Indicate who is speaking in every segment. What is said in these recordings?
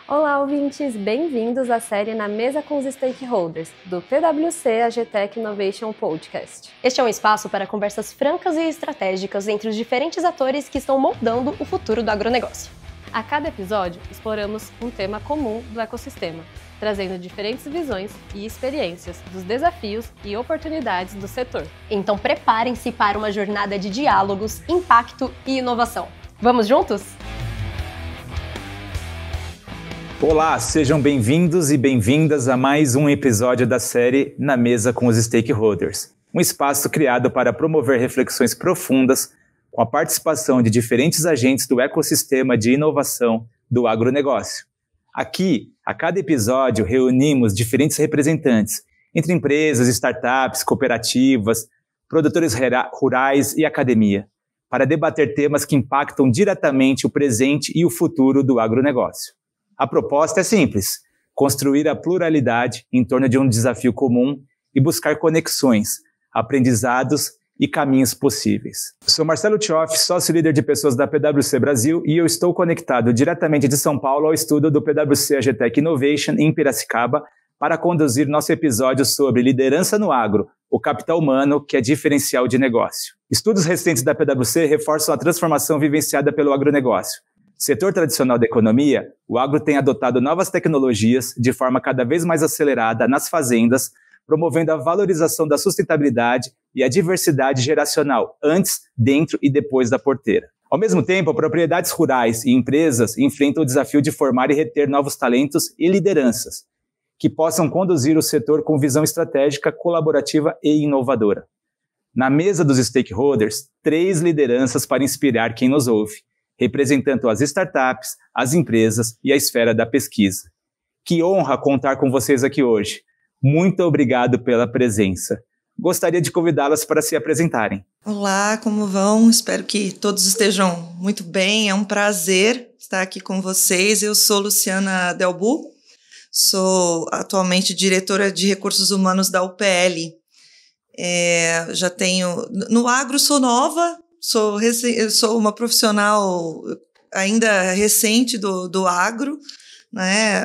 Speaker 1: Olá, ouvintes! Bem-vindos à série Na Mesa com os Stakeholders, do PwC AGTech Innovation Podcast.
Speaker 2: Este é um espaço para conversas francas e estratégicas entre os diferentes atores que estão moldando o futuro do agronegócio.
Speaker 1: A cada episódio, exploramos um tema comum do ecossistema, trazendo diferentes visões e experiências dos desafios e oportunidades do setor.
Speaker 2: Então preparem-se para uma jornada de diálogos, impacto e inovação. Vamos juntos?
Speaker 3: Olá, sejam bem-vindos e bem-vindas a mais um episódio da série Na Mesa com os Stakeholders, um espaço criado para promover reflexões profundas com a participação de diferentes agentes do ecossistema de inovação do agronegócio. Aqui, a cada episódio, reunimos diferentes representantes, entre empresas, startups, cooperativas, produtores rurais e academia, para debater temas que impactam diretamente o presente e o futuro do agronegócio. A proposta é simples: construir a pluralidade em torno de um desafio comum e buscar conexões, aprendizados e caminhos possíveis. Sou Marcelo Tioff, sócio-líder de pessoas da PwC Brasil, e eu estou conectado diretamente de São Paulo ao estúdio do PwC AGTech Innovation em Piracicaba para conduzir nosso episódio sobre liderança no agro, o capital humano que é diferencial de negócio. Estudos recentes da PwC reforçam a transformação vivenciada pelo agronegócio. Setor tradicional da economia, o agro tem adotado novas tecnologias de forma cada vez mais acelerada nas fazendas, promovendo a valorização da sustentabilidade e a diversidade geracional antes, dentro e depois da porteira. Ao mesmo tempo, propriedades rurais e empresas enfrentam o desafio de formar e reter novos talentos e lideranças que possam conduzir o setor com visão estratégica, colaborativa e inovadora. Na mesa dos stakeholders, 3 lideranças para inspirar quem nos ouve, representando as startups, as empresas e a esfera da pesquisa. Que honra contar com vocês aqui hoje. Muito obrigado pela presença. Gostaria de convidá-las para se apresentarem.
Speaker 4: Olá, como vão? Espero que todos estejam muito bem. É um prazer estar aqui com vocês. Eu sou Luciana Delbu, sou atualmente diretora de recursos humanos da UPL. Já tenho... No agro sou nova, eu sou uma profissional ainda recente do agro, né?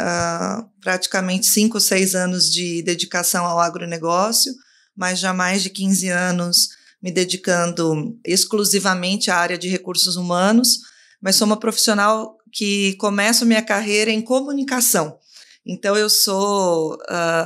Speaker 4: Praticamente 5 ou 6 anos de dedicação ao agronegócio, mas já mais de 15 anos me dedicando exclusivamente à área de recursos humanos, mas sou uma profissional que começo minha carreira em comunicação. Então, eu sou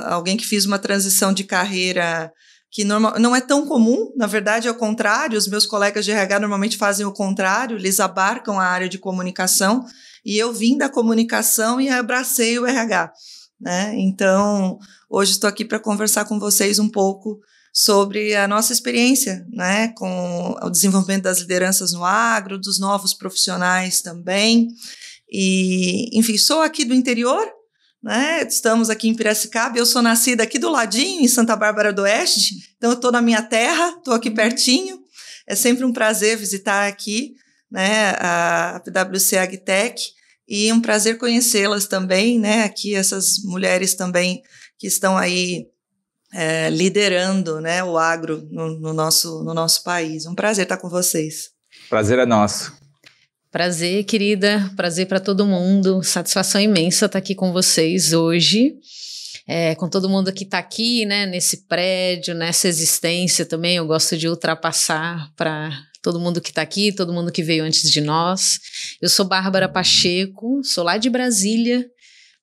Speaker 4: alguém que fiz uma transição de carreira que não é tão comum, na verdade é o contrário, os meus colegas de RH normalmente fazem o contrário, eles abarcam a área de comunicação, e eu vim da comunicação e abracei o RH, né? Então, hoje estou aqui para conversar com vocês um pouco sobre a nossa experiência, né, com o desenvolvimento das lideranças no agro, dos novos profissionais também, e, enfim, sou aqui do interior, né? Estamos aqui em Piracicaba, eu sou nascida aqui do ladinho, em Santa Bárbara do Oeste, então eu estou na minha terra, estou aqui pertinho, é sempre um prazer visitar aqui, né, a PwC AgTech, e um prazer conhecê-las também, né, aqui essas mulheres também que estão aí liderando, né, o agro no nosso país. Um prazer estar com vocês.
Speaker 3: Prazer é nosso.
Speaker 5: Prazer, querida, prazer para todo mundo, satisfação imensa estar aqui com vocês hoje, com todo mundo que está aqui, né, nesse prédio, nessa existência também. Eu gosto de ultrapassar para todo mundo que está aqui, todo mundo que veio antes de nós. Eu sou Bárbara Pacheco, sou lá de Brasília,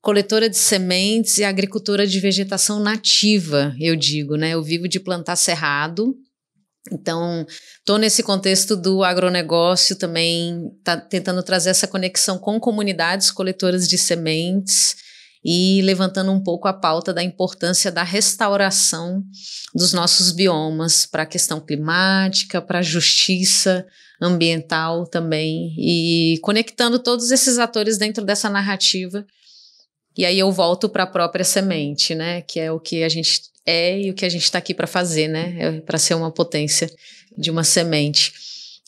Speaker 5: coletora de sementes e agricultora de vegetação nativa, eu digo, né, eu vivo de plantar cerrado. Então, estou nesse contexto do agronegócio também, tentando trazer essa conexão com comunidades coletoras de sementes e levantando um pouco a pauta da importância da restauração dos nossos biomas para a questão climática, para a justiça ambiental também, e conectando todos esses atores dentro dessa narrativa. E aí eu volto para a própria semente, né, que é o que a gente e o que a gente está aqui para fazer, né? Para ser uma potência de uma semente.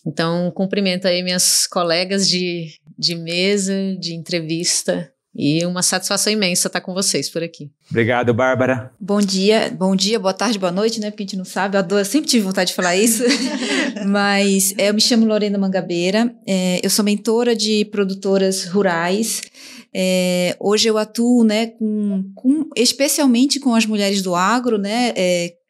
Speaker 5: Então, cumprimento aí minhas colegas de mesa, de entrevista, E uma satisfação imensa estar com vocês por aqui.
Speaker 3: Obrigado, Bárbara.
Speaker 6: Bom dia, boa tarde, boa noite, né? Porque a gente não sabe, eu sempre tive vontade de falar isso. Mas eu me chamo Lorena Mangabeira, eu sou mentora de produtoras rurais. Hoje eu atuo, né, especialmente com as mulheres do agro, né?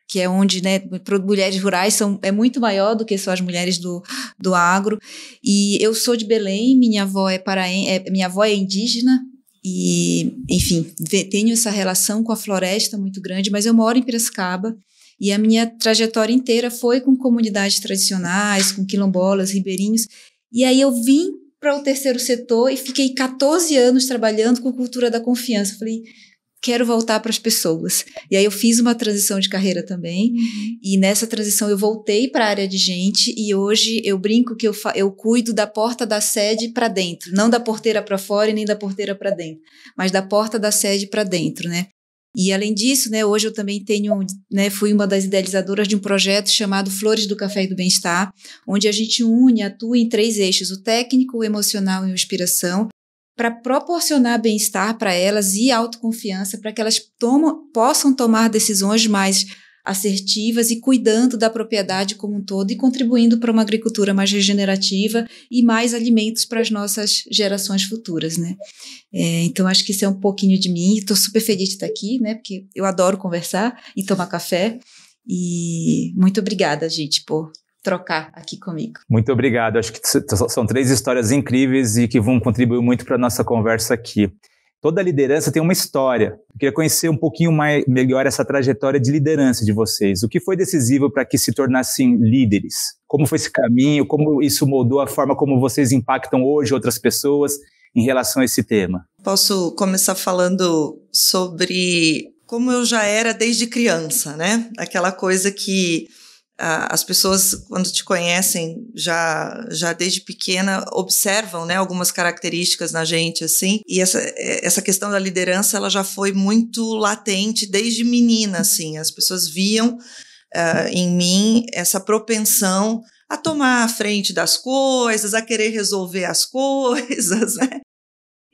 Speaker 6: Que é onde, né, mulheres rurais é muito maior do que só as mulheres do agro. E eu sou de Belém, minha avó é indígena. E, enfim, tenho essa relação com a floresta muito grande, mas eu moro em Piracicaba e a minha trajetória inteira foi com comunidades tradicionais, com quilombolas, ribeirinhos, e aí eu vim para o terceiro setor e fiquei 14 anos trabalhando com cultura da confiança. Falei, quero voltar para as pessoas. E aí eu fiz uma transição de carreira também, e nessa transição eu voltei para a área de gente, e hoje eu brinco que eu cuido da porta da sede para dentro, não da porteira para fora e nem da porteira para dentro, mas da porta da sede para dentro, né? E além disso, né, hoje eu também fui uma das idealizadoras de um projeto chamado Flores do Café e do Bem-Estar, onde a gente atua em 3 eixos, o técnico, o emocional e a inspiração, para proporcionar bem-estar para elas e autoconfiança, para que elas possam tomar decisões mais assertivas e cuidando da propriedade como um todo e contribuindo para uma agricultura mais regenerativa e mais alimentos para as nossas gerações futuras, né? Então, acho que isso é um pouquinho de mim. Estou super feliz de estar aqui, né? Porque eu adoro conversar e tomar café. E muito obrigada, gente, por trocar aqui comigo.
Speaker 3: Muito obrigado. Acho que são 3 histórias incríveis e que vão contribuir muito para a nossa conversa aqui. Toda liderança tem uma história. Eu queria conhecer um pouquinho melhor essa trajetória de liderança de vocês. O que foi decisivo para que se tornassem líderes? Como foi esse caminho? Como isso moldou a forma como vocês impactam hoje outras pessoas em relação a esse tema?
Speaker 4: Posso começar falando sobre como eu já era desde criança, né? Aquela coisa que as pessoas, quando te conhecem já desde pequena, observam, né, algumas características na gente, assim, e essa questão da liderança, ela já foi muito latente desde menina, assim, as pessoas viam em mim essa propensão a tomar a frente das coisas, a querer resolver as coisas, né,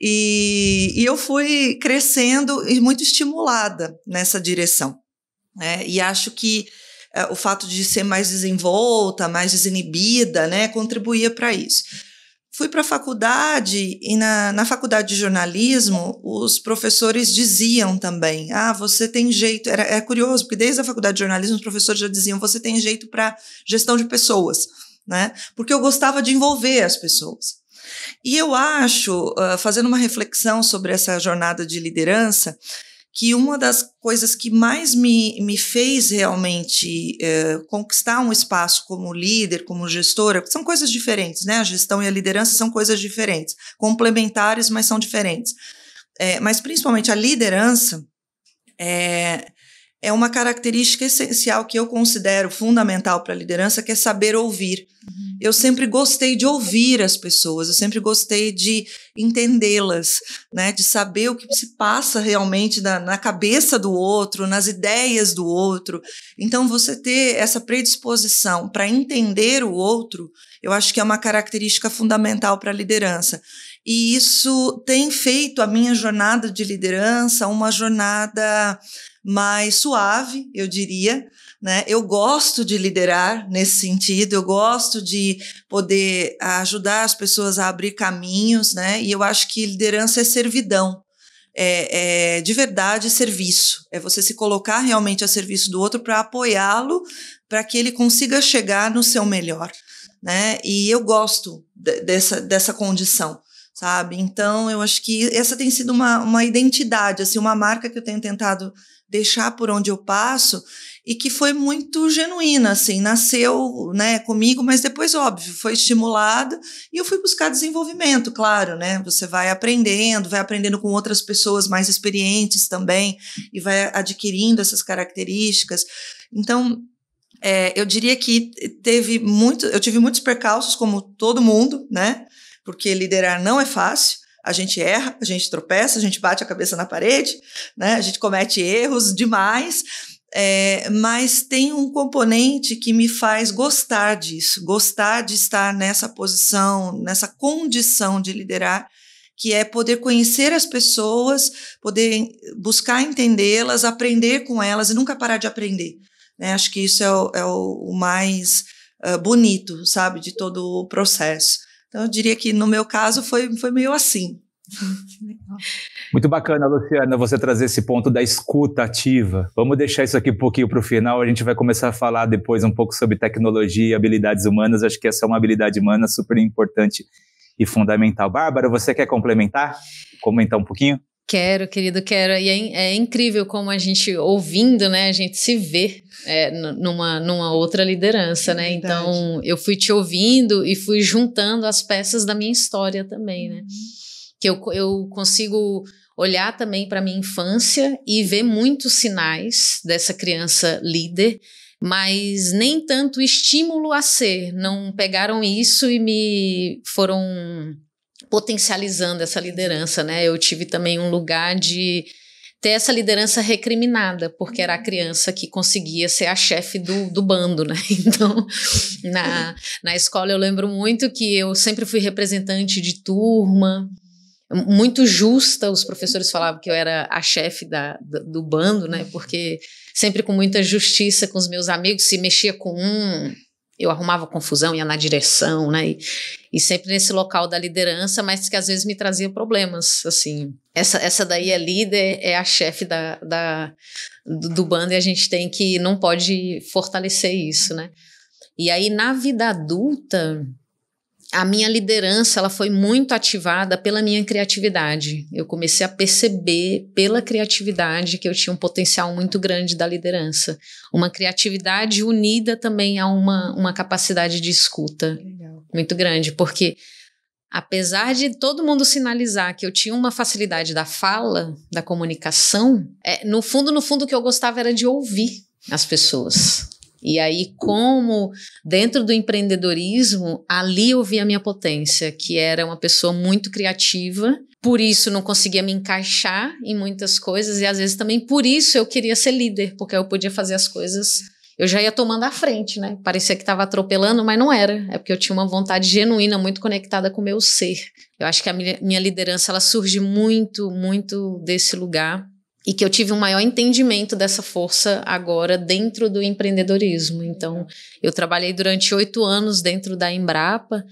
Speaker 4: e eu fui crescendo e muito estimulada nessa direção, né, e acho que o fato de ser mais desenvolta, mais desinibida, né, contribuía para isso. Fui para a faculdade e na faculdade de jornalismo os professores diziam também, você tem jeito, é curioso, porque desde a faculdade de jornalismo os professores já diziam, você tem jeito para gestão de pessoas, né, porque eu gostava de envolver as pessoas. E eu acho, fazendo uma reflexão sobre essa jornada de liderança, que uma das coisas que mais me fez realmente conquistar um espaço como líder, como gestora, são coisas diferentes, né? A gestão e a liderança são coisas diferentes, complementares, mas são diferentes. Mas principalmente a liderança é uma característica essencial que eu considero fundamental para a liderança, que é saber ouvir. Eu sempre gostei de ouvir as pessoas, eu sempre gostei de entendê-las, né, de saber o que se passa realmente na cabeça do outro, nas ideias do outro. Então, você ter essa predisposição para entender o outro, eu acho que é uma característica fundamental para a liderança. E isso tem feito a minha jornada de liderança uma jornada mais suave, eu diria, né? Eu gosto de liderar nesse sentido, eu gosto de poder ajudar as pessoas a abrir caminhos, né? E eu acho que liderança é servidão, é de verdade serviço, é você se colocar realmente a serviço do outro para apoiá-lo, para que ele consiga chegar no seu melhor, né? E eu gosto dessa condição, sabe? Então, eu acho que essa tem sido uma identidade, assim, uma marca que eu tenho tentado deixar por onde eu passo e que foi muito genuína, assim, nasceu, né, comigo, mas depois, óbvio, foi estimulada e eu fui buscar desenvolvimento, claro, né, você vai aprendendo com outras pessoas mais experientes também e vai adquirindo essas características. Então, eu diria que eu tive muitos percalços, como todo mundo, né, porque liderar não é fácil. A gente erra, a gente tropeça, a gente bate a cabeça na parede, né? A gente comete erros demais, mas tem um componente que me faz gostar disso, gostar de estar nessa posição, nessa condição de liderar, que é poder conhecer as pessoas, poder buscar entendê-las, aprender com elas e nunca parar de aprender, né? Acho que isso é o mais bonito, sabe, de todo o processo. Então, eu diria que no meu caso foi meio assim.
Speaker 3: Muito bacana, Luciana, você trazer esse ponto da escuta ativa. Vamos deixar isso aqui um pouquinho para o final, a gente vai começar a falar depois um pouco sobre tecnologia e habilidades humanas. Acho que essa é uma habilidade humana super importante e fundamental. Bárbara, você quer complementar? Comentar um pouquinho?
Speaker 5: Quero, querido, quero. E é incrível como a gente, ouvindo, né, a gente se vê numa outra liderança, né? Então, eu fui te ouvindo e fui juntando as peças da minha história também, né? Que eu consigo olhar também para a minha infância e ver muitos sinais dessa criança líder, mas nem tanto estímulo a ser. Não pegaram isso e me foram potencializando essa liderança, né? Eu tive também um lugar de ter essa liderança recriminada, porque era a criança que conseguia ser a chefe do bando, né? Então, na escola eu lembro muito que eu sempre fui representante de turma, muito justa. Os professores falavam que eu era a chefe do bando, né? Porque sempre com muita justiça com os meus amigos, se mexia com eu arrumava confusão, ia na direção, né? E sempre nesse local da liderança, mas que às vezes me trazia problemas, assim. Essa daí é líder, é a chefe do bando, e a gente não pode fortalecer isso, né? E aí, na vida adulta, a minha liderança ela foi muito ativada pela minha criatividade. Eu comecei a perceber pela criatividade que eu tinha um potencial muito grande da liderança. Uma criatividade unida também a uma capacidade de escuta. Legal. Muito grande, porque apesar de todo mundo sinalizar que eu tinha uma facilidade da fala, da comunicação, no fundo o que eu gostava era de ouvir as pessoas. E aí, como dentro do empreendedorismo, ali eu vi a minha potência, que era uma pessoa muito criativa, por isso não conseguia me encaixar em muitas coisas, e às vezes também por isso eu queria ser líder, porque eu podia fazer as coisas, eu já ia tomando a frente, né? Parecia que estava atropelando, mas não era, é porque eu tinha uma vontade genuína, muito conectada com o meu ser. Eu acho que a minha liderança, ela surge muito, muito desse lugar, e que eu tive um maior entendimento dessa força agora dentro do empreendedorismo. Então, eu trabalhei durante 8 anos dentro da Embrapa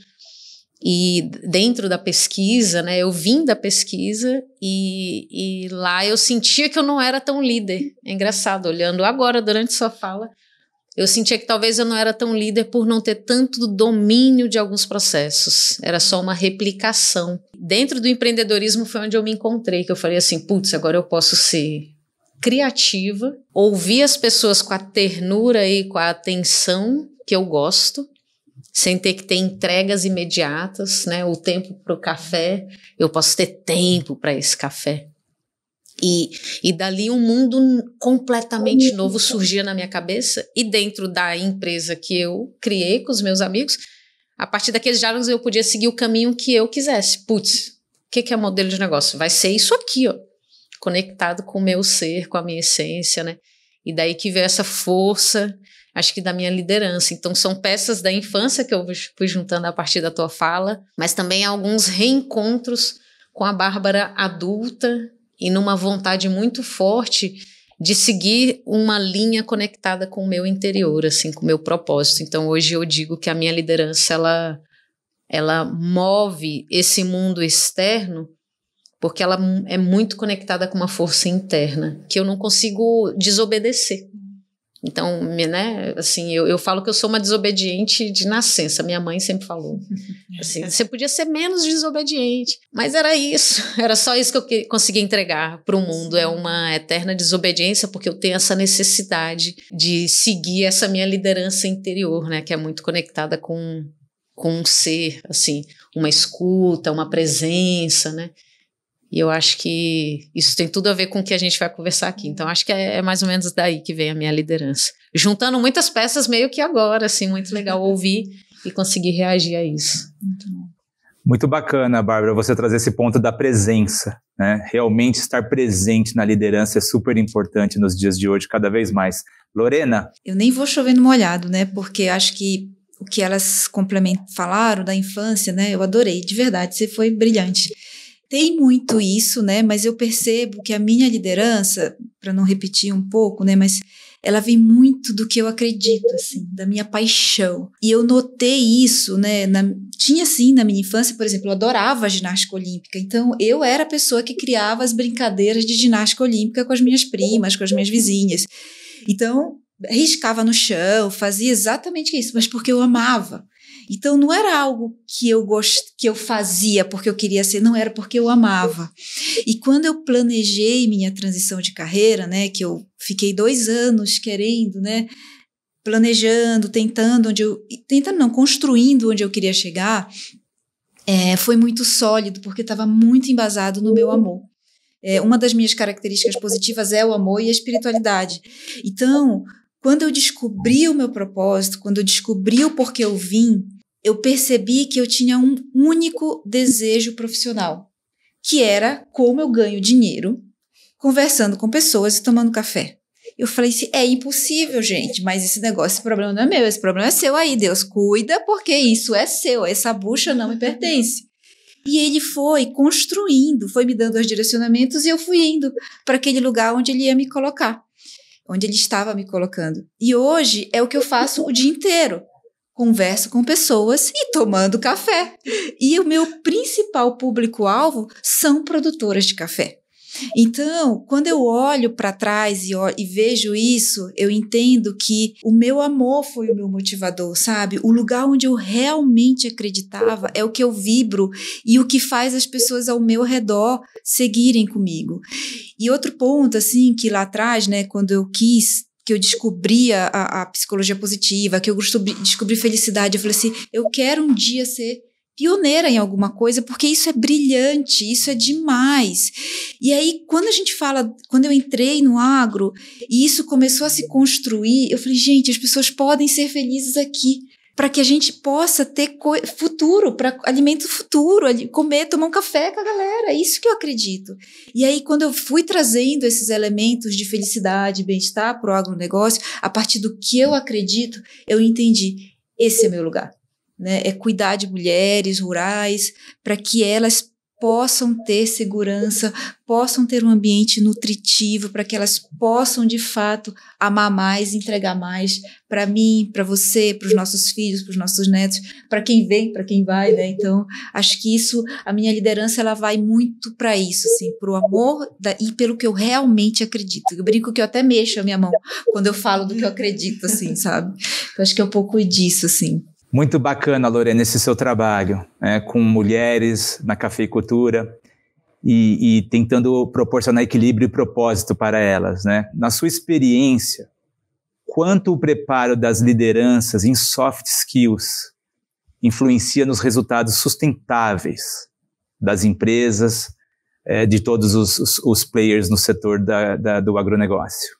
Speaker 5: e dentro da pesquisa, né? Eu vim da pesquisa e lá eu sentia que eu não era tão líder. É engraçado, olhando agora durante sua fala, eu sentia que talvez eu não era tão líder por não ter tanto domínio de alguns processos. Era só uma replicação. Dentro do empreendedorismo foi onde eu me encontrei, que eu falei assim, putz, agora eu posso ser criativa, ouvir as pessoas com a ternura e com a atenção que eu gosto, sem ter que ter entregas imediatas, né? O tempo para o café, eu posso ter tempo para esse café. E dali um mundo completamente novo surgia na minha cabeça, e dentro da empresa que eu criei com os meus amigos, a partir daqueles diálogos eu podia seguir o caminho que eu quisesse. Putz, o que é modelo de negócio? Vai ser isso aqui, ó, conectado com o meu ser, com a minha essência, né? E daí que veio essa força, acho que da minha liderança. Então são peças da infância que eu fui juntando a partir da tua fala, mas também alguns reencontros com a Bárbara adulta, e numa vontade muito forte de seguir uma linha conectada com o meu interior, assim, com o meu propósito. Então, hoje eu digo que a minha liderança, ela move esse mundo externo porque ela é muito conectada com uma força interna, que eu não consigo desobedecer. Então, né, assim, eu falo que eu sou uma desobediente de nascença. Minha mãe sempre falou, assim, você podia ser menos desobediente, mas era isso, era só isso que eu conseguia entregar para o mundo. É uma eterna desobediência, porque eu tenho essa necessidade de seguir essa minha liderança interior, né, que é muito conectada com um ser, assim, uma escuta, uma presença, né. E eu acho que isso tem tudo a ver com o que a gente vai conversar aqui. Então, acho que é mais ou menos daí que vem a minha liderança. Juntando muitas peças meio que agora, assim, muito legal ouvir e conseguir reagir a isso.
Speaker 6: Muito bom.
Speaker 3: Muito bacana, Bárbara, você trazer esse ponto da presença, né? Realmente estar presente na liderança é super importante nos dias de hoje, cada vez mais. Lorena?
Speaker 6: Eu nem vou chover no molhado, né? Porque acho que o que elas falaram da infância, né? Eu adorei, de verdade, você foi brilhante. tem muito isso, né? Mas eu percebo que a minha liderança, para não repetir um pouco, né? Mas ela vem muito do que eu acredito, assim, da minha paixão. E eu notei isso, né? Tinha, sim, na minha infância, por exemplo, eu adorava a ginástica olímpica. Então, eu era a pessoa que criava as brincadeiras de ginástica olímpica com as minhas primas, com as minhas vizinhas. Então, riscava no chão, fazia exatamente isso, mas porque eu amava. Então, não era algo que eu fazia porque eu queria ser, não, era porque eu amava. E quando eu planejei minha transição de carreira, né, que eu fiquei 2 anos querendo, né, planejando, construindo onde eu queria chegar, foi muito sólido, porque estava muito embasado no meu amor. Uma das minhas características positivas é o amor e a espiritualidade. Então, quando eu descobri o meu propósito, quando eu descobri o porquê eu vim, eu percebi que eu tinha um único desejo profissional, que era como eu ganho dinheiro conversando com pessoas e tomando café. Eu falei assim, é impossível, gente, mas esse problema não é meu, esse problema é seu aí, Deus, cuida, porque isso é seu, essa bucha não me pertence. E ele foi construindo, foi me dando os direcionamentos e eu fui indo para aquele lugar onde ele ia me colocar, onde ele estava me colocando. E hoje é o que eu faço o dia inteiro. Converso com pessoas e tomando café. E o meu principal público-alvo são produtoras de café. Então, quando eu olho para trás e vejo isso, eu entendo que o meu amor foi o meu motivador, sabe? O lugar onde eu realmente acreditava é o que eu vibro e o que faz as pessoas ao meu redor seguirem comigo. E outro ponto, assim, que lá atrás, né, quando eu descobri a psicologia positiva, que eu descobri felicidade, eu falei assim, eu quero um dia ser pioneira em alguma coisa, porque isso é brilhante, isso é demais. E aí, quando eu entrei no agro, e isso começou a se construir, eu falei, gente, as pessoas podem ser felizes aqui, para que a gente possa ter futuro, para alimento futuro, comer, tomar um café com a galera, é isso que eu acredito. E aí, quando eu fui trazendo esses elementos de felicidade e bem-estar para o agronegócio, a partir do que eu acredito, eu entendi, esse é meu lugar, né? É cuidar de mulheres rurais, para que elas possam ter segurança, possam ter um ambiente nutritivo, para que elas possam, de fato, amar mais, entregar mais para mim, para você, para os nossos filhos, para os nossos netos, para quem vem, para quem vai, né? Então, acho que isso, a minha liderança, ela vai muito para isso, assim, para o amor e pelo que eu realmente acredito. Eu brinco que eu até mexo a minha mão quando eu falo do que eu acredito, assim, sabe? Eu acho que é um pouco disso, assim.
Speaker 3: Muito bacana, Lorena, esse seu trabalho, né, com mulheres na cafeicultura e tentando proporcionar equilíbrio e propósito para elas, né? Na sua experiência, quanto o preparo das lideranças em soft skills influencia nos resultados sustentáveis das empresas, de todos os players no setor do agronegócio?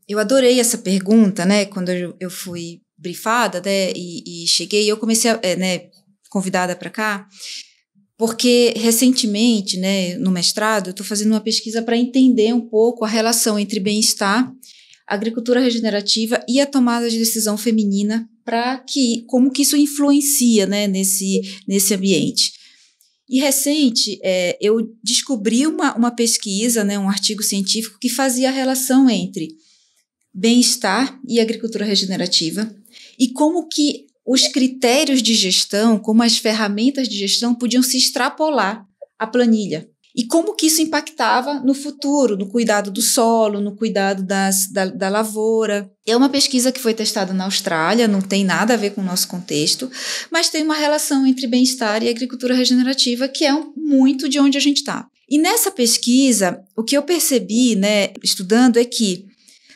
Speaker 6: Eu adorei essa pergunta, né? Quando eu fui brifada, né, e cheguei, eu comecei, convidada para cá, porque recentemente, né, no mestrado, eu estou fazendo uma pesquisa para entender um pouco a relação entre bem-estar, agricultura regenerativa e a tomada de decisão feminina, como que isso influencia, né, nesse ambiente. E recente, eu descobri uma pesquisa, né, um artigo científico que fazia a relação entre bem-estar e agricultura regenerativa, e como que os critérios de gestão, como as ferramentas de gestão podiam se extrapolar à planilha. E como que isso impactava no futuro, no cuidado do solo, no cuidado da lavoura. É uma pesquisa que foi testada na Austrália, não tem nada a ver com o nosso contexto, mas tem uma relação entre bem-estar e agricultura regenerativa que é muito de onde a gente está. E nessa pesquisa, o que eu percebi, né, estudando, é que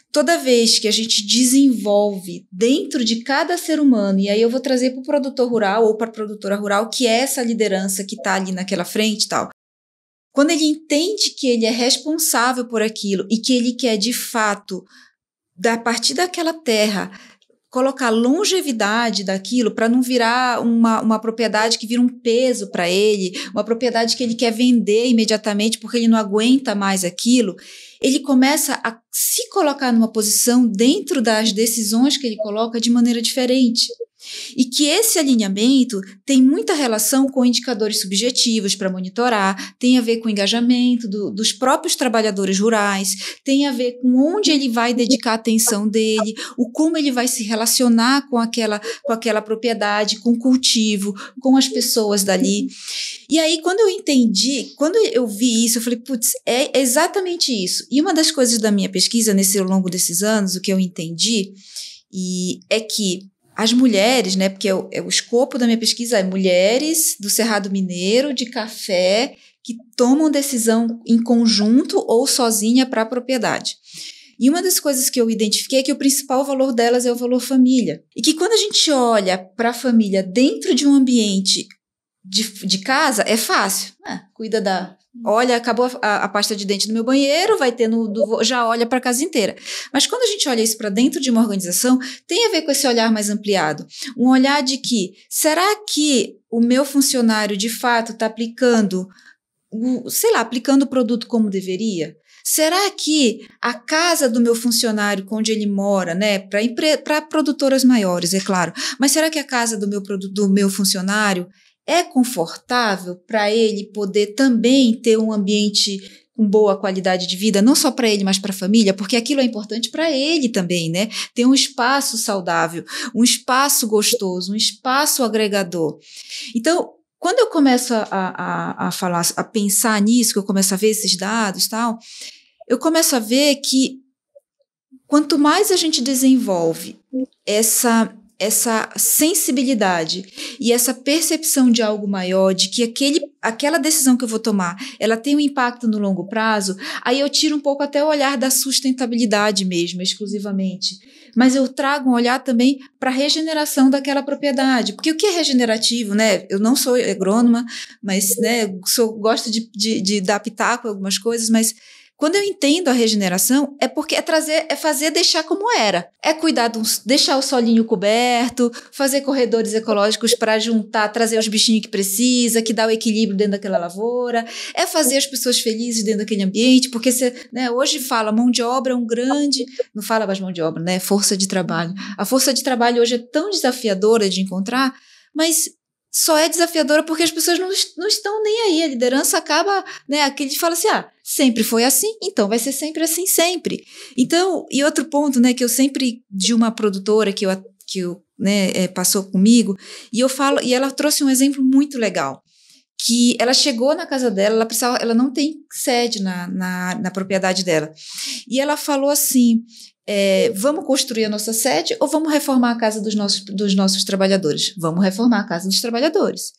Speaker 6: toda vez que a gente desenvolve dentro de cada ser humano, e aí eu vou trazer para o produtor rural ou para a produtora rural, que é essa liderança que está ali naquela frente e tal, quando ele entende que ele é responsável por aquilo e que ele quer, de fato, a partir daquela terra, colocar longevidade daquilo para não virar uma propriedade que vira um peso para ele, uma propriedade que ele quer vender imediatamente porque ele não aguenta mais aquilo, ele começa a se colocar numa posição dentro das decisões que ele coloca de maneira diferente. E que esse alinhamento tem muita relação com indicadores subjetivos para monitorar, tem a ver com o engajamento dos próprios trabalhadores rurais, tem a ver com onde ele vai dedicar a atenção dele, o como ele vai se relacionar com aquela propriedade, com o cultivo, com as pessoas dali. E aí, quando eu vi isso, eu falei, putz, é exatamente isso. E uma das coisas da minha pesquisa, ao longo desses anos, o que eu entendi, é que as mulheres, né, porque o escopo da minha pesquisa é mulheres do Cerrado Mineiro, de café, que tomam decisão em conjunto ou sozinha para a propriedade. E uma das coisas que eu identifiquei é que o principal valor delas é o valor família. E que quando a gente olha para a família dentro de um ambiente de casa, é fácil. Cuida da... Olha, acabou a pasta de dente no meu banheiro, vai ter já olha para a casa inteira. Mas quando a gente olha isso para dentro de uma organização, tem a ver com esse olhar mais ampliado. Um olhar de que, será que o meu funcionário de fato está aplicando o produto como deveria? Será que a casa do meu funcionário, onde ele mora, né, para produtoras maiores, é claro, mas será que a casa do meu funcionário é confortável para ele poder também ter um ambiente com boa qualidade de vida, não só para ele, mas para a família, porque aquilo é importante para ele também, né? Ter um espaço saudável, um espaço gostoso, um espaço agregador. Então, quando eu começo a pensar nisso, que eu começo a ver esses dados e tal, eu começo a ver que quanto mais a gente desenvolve essa sensibilidade e essa percepção de algo maior, de que aquela decisão que eu vou tomar, ela tem um impacto no longo prazo, aí eu tiro um pouco até o olhar da sustentabilidade mesmo, exclusivamente. Mas eu trago um olhar também para a regeneração daquela propriedade. Porque o que é regenerativo, né? Eu não sou agrônoma, mas, né, gosto de dar pitaco em algumas coisas, mas quando eu entendo a regeneração, é porque deixar como era. É cuidar, deixar o solinho coberto, fazer corredores ecológicos para trazer os bichinhos que precisa, que dá o equilíbrio dentro daquela lavoura. É fazer as pessoas felizes dentro daquele ambiente, porque hoje fala mão de obra é um grande... Não fala mais mão de obra, né? Força de trabalho. A força de trabalho hoje é tão desafiadora de encontrar, mas... só é desafiadora porque as pessoas não estão nem aí. A liderança acaba, né? Aquele fala assim, sempre foi assim, então vai ser sempre assim, sempre. Então, e outro ponto, né, que eu sempre, de uma produtora que passou comigo, e ela trouxe um exemplo muito legal, que ela chegou na casa dela, ela não tem sede na propriedade dela, e ela falou assim, vamos construir a nossa sede ou vamos reformar a casa dos nossos trabalhadores? Vamos reformar a casa dos trabalhadores.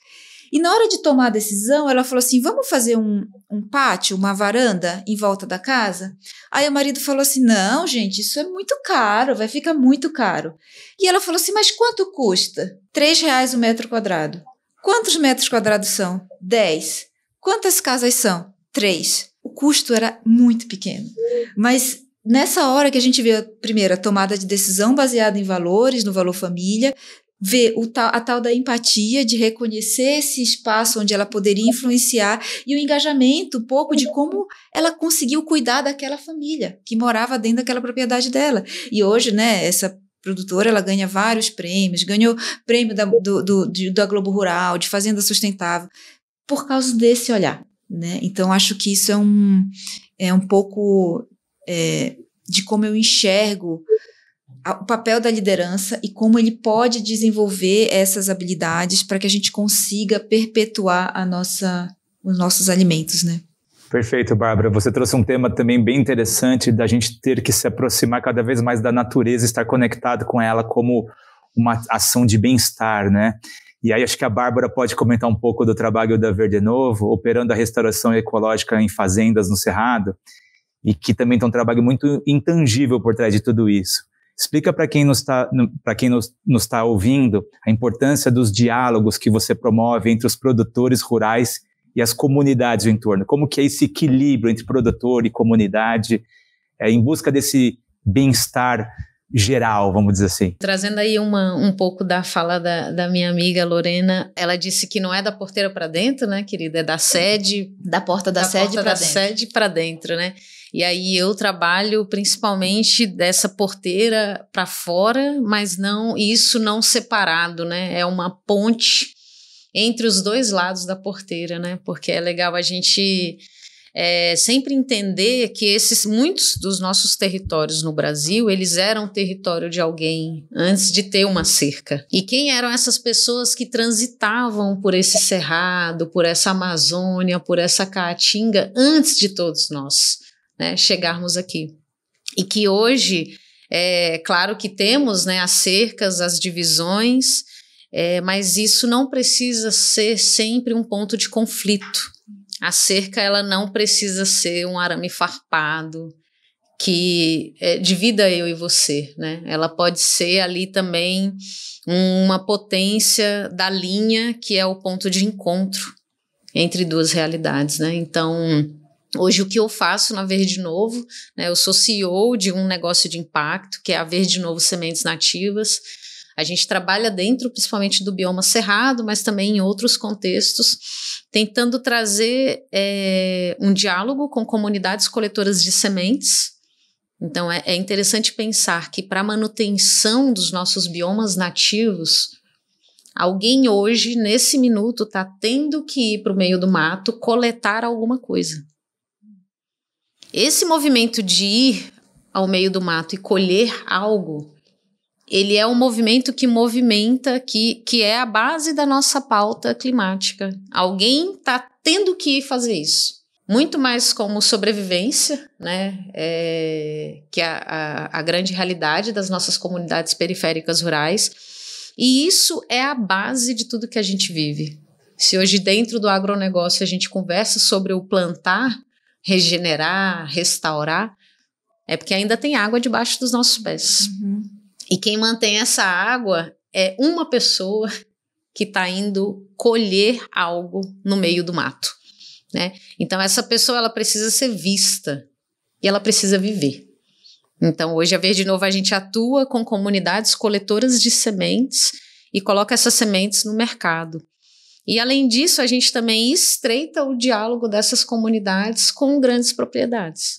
Speaker 6: E na hora de tomar a decisão, ela falou assim, vamos fazer um pátio, uma varanda em volta da casa? Aí o marido falou assim, não, gente, isso é muito caro, vai ficar muito caro. E ela falou assim, mas quanto custa? R$3 o metro quadrado. Quantos metros quadrados são? 10. Quantas casas são? 3. O custo era muito pequeno. Mas... nessa hora que a gente vê, primeiro, a tomada de decisão baseada em valores, no valor família, vê a tal da empatia, de reconhecer esse espaço onde ela poderia influenciar e o engajamento, um pouco de como ela conseguiu cuidar daquela família que morava dentro daquela propriedade dela. E hoje, né, essa produtora, ela ganha vários prêmios, ganhou prêmio da Globo Rural, de Fazenda Sustentável, por causa desse olhar, né? Então, acho que isso é um pouco... de como eu enxergo o papel da liderança e como ele pode desenvolver essas habilidades para que a gente consiga perpetuar os nossos alimentos, né?
Speaker 3: Perfeito, Bárbara. Você trouxe um tema também bem interessante da gente ter que se aproximar cada vez mais da natureza, estar conectado com ela como uma ação de bem-estar, né? E aí acho que a Bárbara pode comentar um pouco do trabalho da Verde Novo, operando a restauração ecológica em fazendas no Cerrado, e que também tem um trabalho muito intangível por trás de tudo isso. Explica para quem nos está ouvindo a importância dos diálogos que você promove entre os produtores rurais e as comunidades do entorno. Como que é esse equilíbrio entre produtor e comunidade, em busca desse bem-estar geral, vamos dizer assim.
Speaker 5: Trazendo aí um pouco da fala da minha amiga Lorena, ela disse que não é da porteira para dentro, né, querida? É da sede,
Speaker 6: da porta da sede para dentro.
Speaker 5: Sede para dentro, né? E aí eu trabalho principalmente dessa porteira para fora, mas isso não separado, né? É uma ponte entre os dois lados da porteira, né? Porque é legal a gente sempre entender que muitos dos nossos territórios no Brasil, eles eram território de alguém antes de ter uma cerca. E quem eram essas pessoas que transitavam por esse cerrado, por essa Amazônia, por essa Caatinga, antes de todos nós, né, chegarmos aqui? E que hoje, claro que temos, né, as cercas, as divisões, mas isso não precisa ser sempre um ponto de conflito. A cerca, ela não precisa ser um arame farpado que divida eu e você, né? Ela pode ser ali também uma potência da linha que é o ponto de encontro entre duas realidades, né? Então, hoje o que eu faço na Verde Novo, né? Eu sou CEO de um negócio de impacto, que é a Verde Novo Sementes Nativas. A gente trabalha dentro, principalmente do bioma cerrado, mas também em outros contextos, tentando trazer um diálogo com comunidades coletoras de sementes. Então, é interessante pensar que para a manutenção dos nossos biomas nativos, alguém hoje, nesse minuto, está tendo que ir para o meio do mato coletar alguma coisa. Esse movimento de ir ao meio do mato e colher algo, ele é um movimento que movimenta, que é a base da nossa pauta climática. Alguém está tendo que fazer isso. Muito mais como sobrevivência, né? Que é a grande realidade das nossas comunidades periféricas rurais. E isso é a base de tudo que a gente vive. Se hoje dentro do agronegócio a gente conversa sobre o plantar, regenerar, restaurar, é porque ainda tem água debaixo dos nossos pés. Uhum. E quem mantém essa água é uma pessoa que está indo colher algo no meio do mato, né? Então essa pessoa, ela precisa ser vista e ela precisa viver. Então hoje a Verde Novo a gente atua com comunidades coletoras de sementes e coloca essas sementes no mercado. E além disso a gente também estreita o diálogo dessas comunidades com grandes propriedades,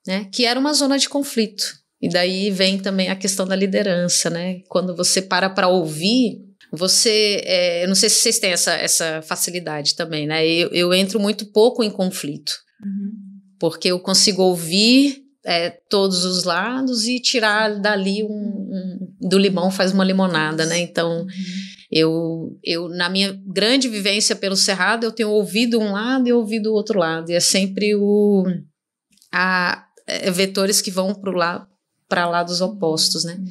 Speaker 5: né? Que era uma zona de conflito. E daí vem também a questão da liderança, né? Quando você para ouvir, eu não sei se vocês têm essa facilidade também, né? Eu entro muito pouco em conflito, porque eu consigo ouvir todos os lados e tirar dali do limão faz uma limonada, né? Então, eu na minha grande vivência pelo Cerrado, eu tenho ouvido um lado e ouvido o outro lado, e é sempre vetores que vão para lados opostos, né?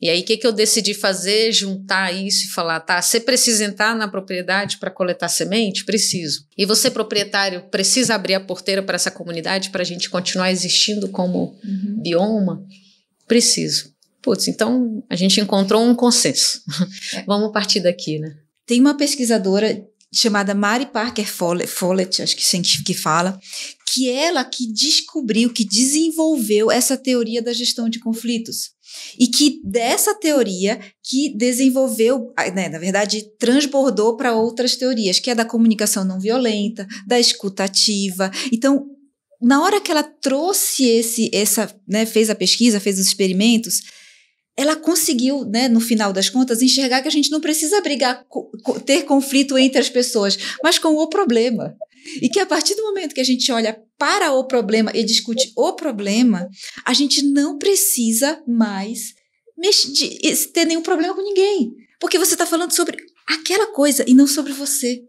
Speaker 5: E aí, o que eu decidi fazer? Juntar isso e falar, tá, você precisa entrar na propriedade para coletar semente? Preciso. E você, proprietário, precisa abrir a porteira para essa comunidade para a gente continuar existindo como bioma? Preciso. Putz, então a gente encontrou um consenso. Vamos partir daqui, né?
Speaker 6: Tem uma pesquisadora chamada Mary Parker Follett, acho que assim que fala, que ela que descobriu, que desenvolveu essa teoria da gestão de conflitos. E que dessa teoria que desenvolveu, né, na verdade, transbordou para outras teorias, que é da comunicação não violenta, da escuta ativa. Então, na hora que ela trouxe fez a pesquisa, fez os experimentos, ela conseguiu, né, no final das contas, enxergar que a gente não precisa brigar, ter conflito entre as pessoas, mas com o problema. E que a partir do momento que a gente olha para o problema e discute o problema, a gente não precisa mais ter nenhum problema com ninguém. Porque você está falando sobre aquela coisa e não sobre você.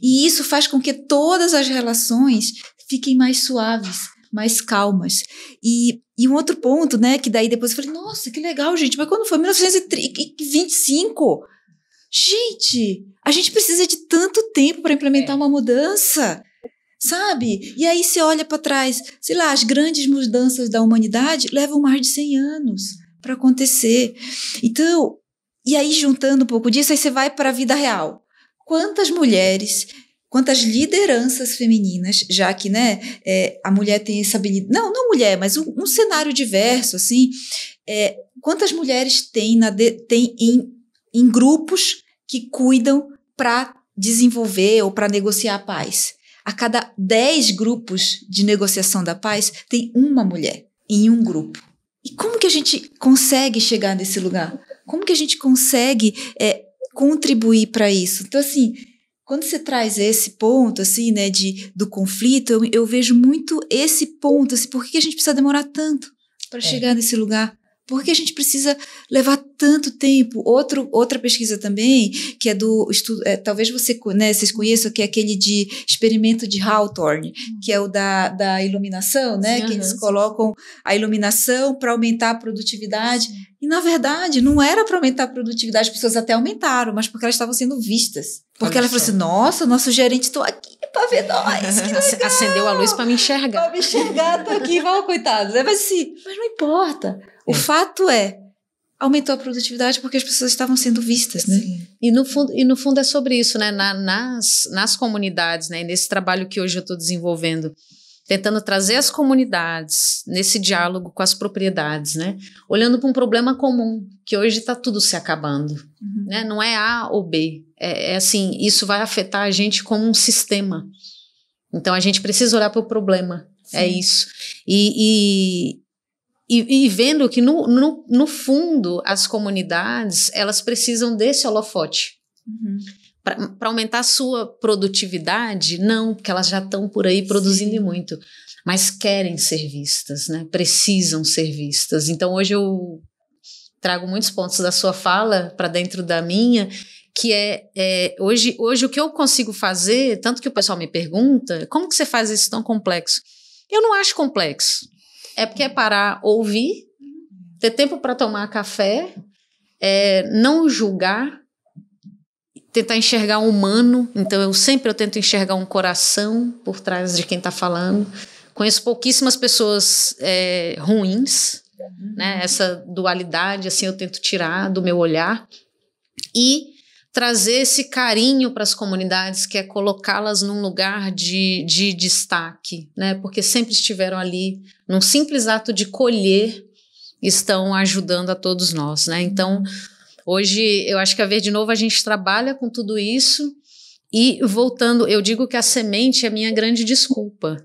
Speaker 6: E isso faz com que todas as relações fiquem mais suaves, mais calmas. E um outro ponto, né, que daí depois eu falei, nossa, que legal, gente, mas quando foi 1925? Gente, a gente precisa de tanto tempo para implementar uma mudança, sabe? E aí você olha para trás, sei lá, as grandes mudanças da humanidade levam mais de 100 anos para acontecer. Então, e aí juntando um pouco disso, aí você vai para a vida real. Quantas mulheres, quantas lideranças femininas, já que, né, a mulher tem essa habilidade, não mulher, mas um cenário diverso, assim, quantas mulheres tem em grupos que cuidam para desenvolver ou para negociar a paz? a cada 10 grupos de negociação da paz, tem uma mulher em um grupo. E como que a gente consegue chegar nesse lugar? Como que a gente consegue contribuir para isso? Então, assim, quando você traz esse ponto, assim, né, do conflito, eu vejo muito esse ponto, assim, por que a gente precisa demorar tanto para chegar nesse lugar? Por que a gente precisa levar tanto tempo? Outra pesquisa também, que é do estudo, talvez vocês conheçam, que é aquele de experimento de Hawthorne, que é o da iluminação, né? Sim, que eles colocam a iluminação para aumentar a produtividade. E, na verdade, não era para aumentar a produtividade, as pessoas até aumentaram, mas porque elas estavam sendo vistas. Porque elas falaram assim, nossa, nosso gerente está aqui para ver nós.
Speaker 5: Acendeu a luz para me enxergar.
Speaker 6: Para me enxergar, tô aqui, vamos, coitado. Mas não importa. O fato aumentou a produtividade porque as pessoas estavam sendo vistas, né?
Speaker 5: E no fundo é sobre isso, né? Nas comunidades, né? Nesse trabalho que hoje eu estou desenvolvendo, tentando trazer as comunidades nesse diálogo com as propriedades, né? Olhando para um problema comum, que hoje está tudo se acabando, né? Não é A ou B, é assim, isso vai afetar a gente como um sistema. Então a gente precisa olhar para o problema, é isso. E vendo que no fundo as comunidades, elas precisam desse holofote. Para aumentar a sua produtividade, não, porque elas já estão por aí produzindo muito, mas querem ser vistas, né? Precisam ser vistas. Então hoje eu trago muitos pontos da sua fala para dentro da minha, que hoje o que eu consigo fazer, tanto que o pessoal me pergunta, como que você faz isso tão complexo? Eu não acho complexo. É porque é parar, ouvir, ter tempo para tomar café, não julgar, tentar enxergar o humano. Então eu tento enxergar um coração por trás de quem está falando. Conheço pouquíssimas pessoas ruins, né? Essa dualidade assim eu tento tirar do meu olhar e trazer esse carinho para as comunidades, que é colocá-las num lugar de destaque, né? Porque sempre estiveram ali, num simples ato de colher, estão ajudando a todos nós, né? Então, hoje, eu acho que a Verde Novo a gente trabalha com tudo isso e voltando, eu digo que a semente é a minha grande desculpa,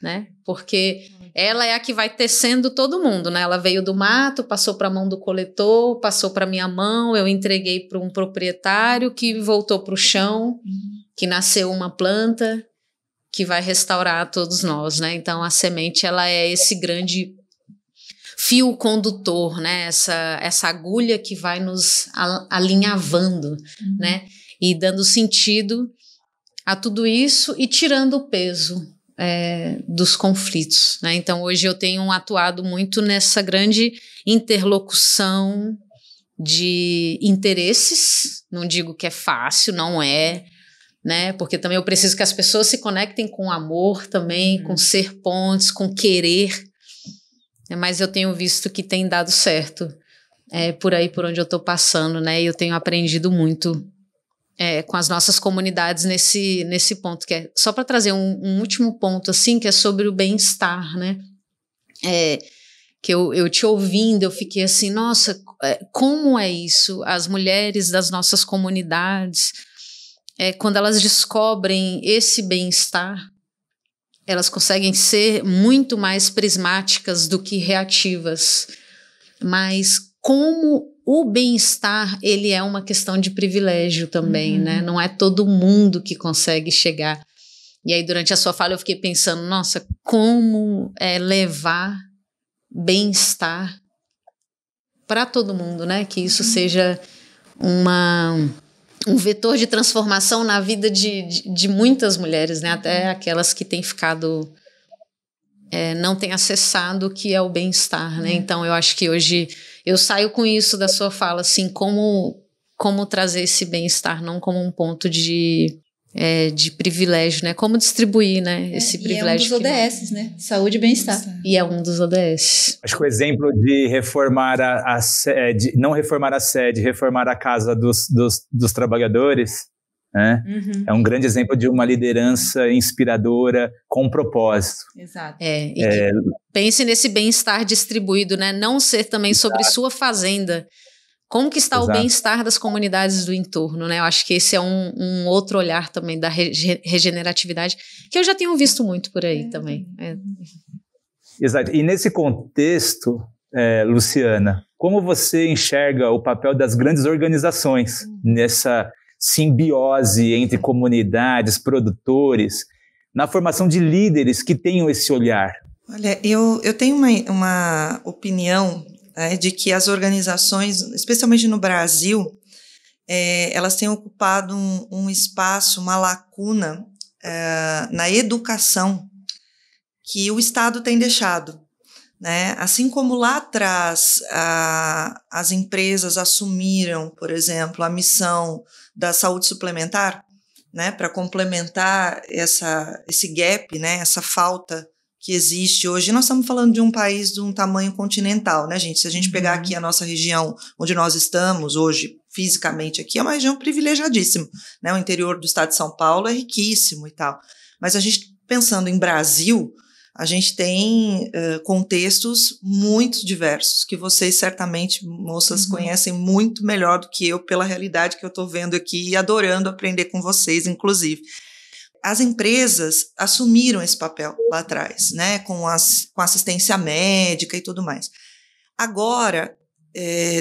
Speaker 5: né? Porque ela é a que vai tecendo todo mundo, né? Ela veio do mato, passou para a mão do coletor, passou para minha mão, eu entreguei para um proprietário que voltou para o chão, que nasceu uma planta que vai restaurar a todos nós, né? Então a semente, ela é esse grande fio condutor, né? Essa agulha que vai nos alinhavando, né? E dando sentido a tudo isso e tirando o peso dos conflitos, né? Então hoje eu tenho atuado muito nessa grande interlocução de interesses, não digo que é fácil, não é, né? Porque também eu preciso que as pessoas se conectem com amor também, com ser pontes, com querer, mas eu tenho visto que tem dado certo por aí por onde eu estou passando, né? E eu tenho aprendido muito com as nossas comunidades nesse ponto, que é só para trazer um último ponto, assim, que é sobre o bem-estar, né? Que eu te ouvindo, eu fiquei assim, nossa, como é isso? As mulheres das nossas comunidades, quando elas descobrem esse bem-estar, elas conseguem ser muito mais prismáticas do que reativas, mas como o bem-estar, ele é uma questão de privilégio também, né? Não é todo mundo que consegue chegar. E aí, durante a sua fala, eu fiquei pensando, nossa, como levar bem-estar para todo mundo, né? Que isso seja um vetor de transformação na vida de muitas mulheres, né? Até aquelas que têm ficado... não têm acessado o que é o bem-estar, né? Então, eu acho que hoje... Eu saio com isso da sua fala, assim, como trazer esse bem-estar, não como um ponto de privilégio, né? Como distribuir, né? Esse privilégio.
Speaker 6: E é um dos ODS, né? Saúde e bem-estar.
Speaker 5: E é um dos ODS.
Speaker 3: Acho que o exemplo de reformar a sede, não reformar a sede, reformar a casa dos trabalhadores, né? É um grande exemplo de uma liderança inspiradora com propósito.
Speaker 6: Exato.
Speaker 5: Pense nesse bem-estar distribuído, né? Não ser também sobre sua fazenda, Como que está
Speaker 3: Exato.
Speaker 5: o bem-estar das comunidades do entorno, né? Eu acho que esse é um outro olhar também da regeneratividade, que eu já tenho visto muito por aí também.
Speaker 3: Exato. E nesse contexto, Luciana, como você enxerga o papel das grandes organizações nessa simbiose entre comunidades, produtores, na formação de líderes que tenham esse olhar?
Speaker 4: Olha, eu tenho uma opinião de que as organizações, especialmente no Brasil, elas têm ocupado um espaço, uma lacuna na educação que o Estado tem deixado. Né? Assim como lá atrás as empresas assumiram, por exemplo, a missão da saúde suplementar, né, para complementar esse gap, né, essa falta que existe hoje. Nós estamos falando de um país de um tamanho continental, né, gente? Se a gente pegar aqui a nossa região onde nós estamos hoje, fisicamente aqui, é uma região privilegiadíssima, né? O interior do estado de São Paulo é riquíssimo e tal. Mas a gente, pensando em Brasil, a gente tem contextos muito diversos, que vocês certamente, moças, conhecem muito melhor do que eu, pela realidade que eu estou vendo aqui e adorando aprender com vocês, inclusive. As empresas assumiram esse papel lá atrás, né, com assistência médica e tudo mais. Agora,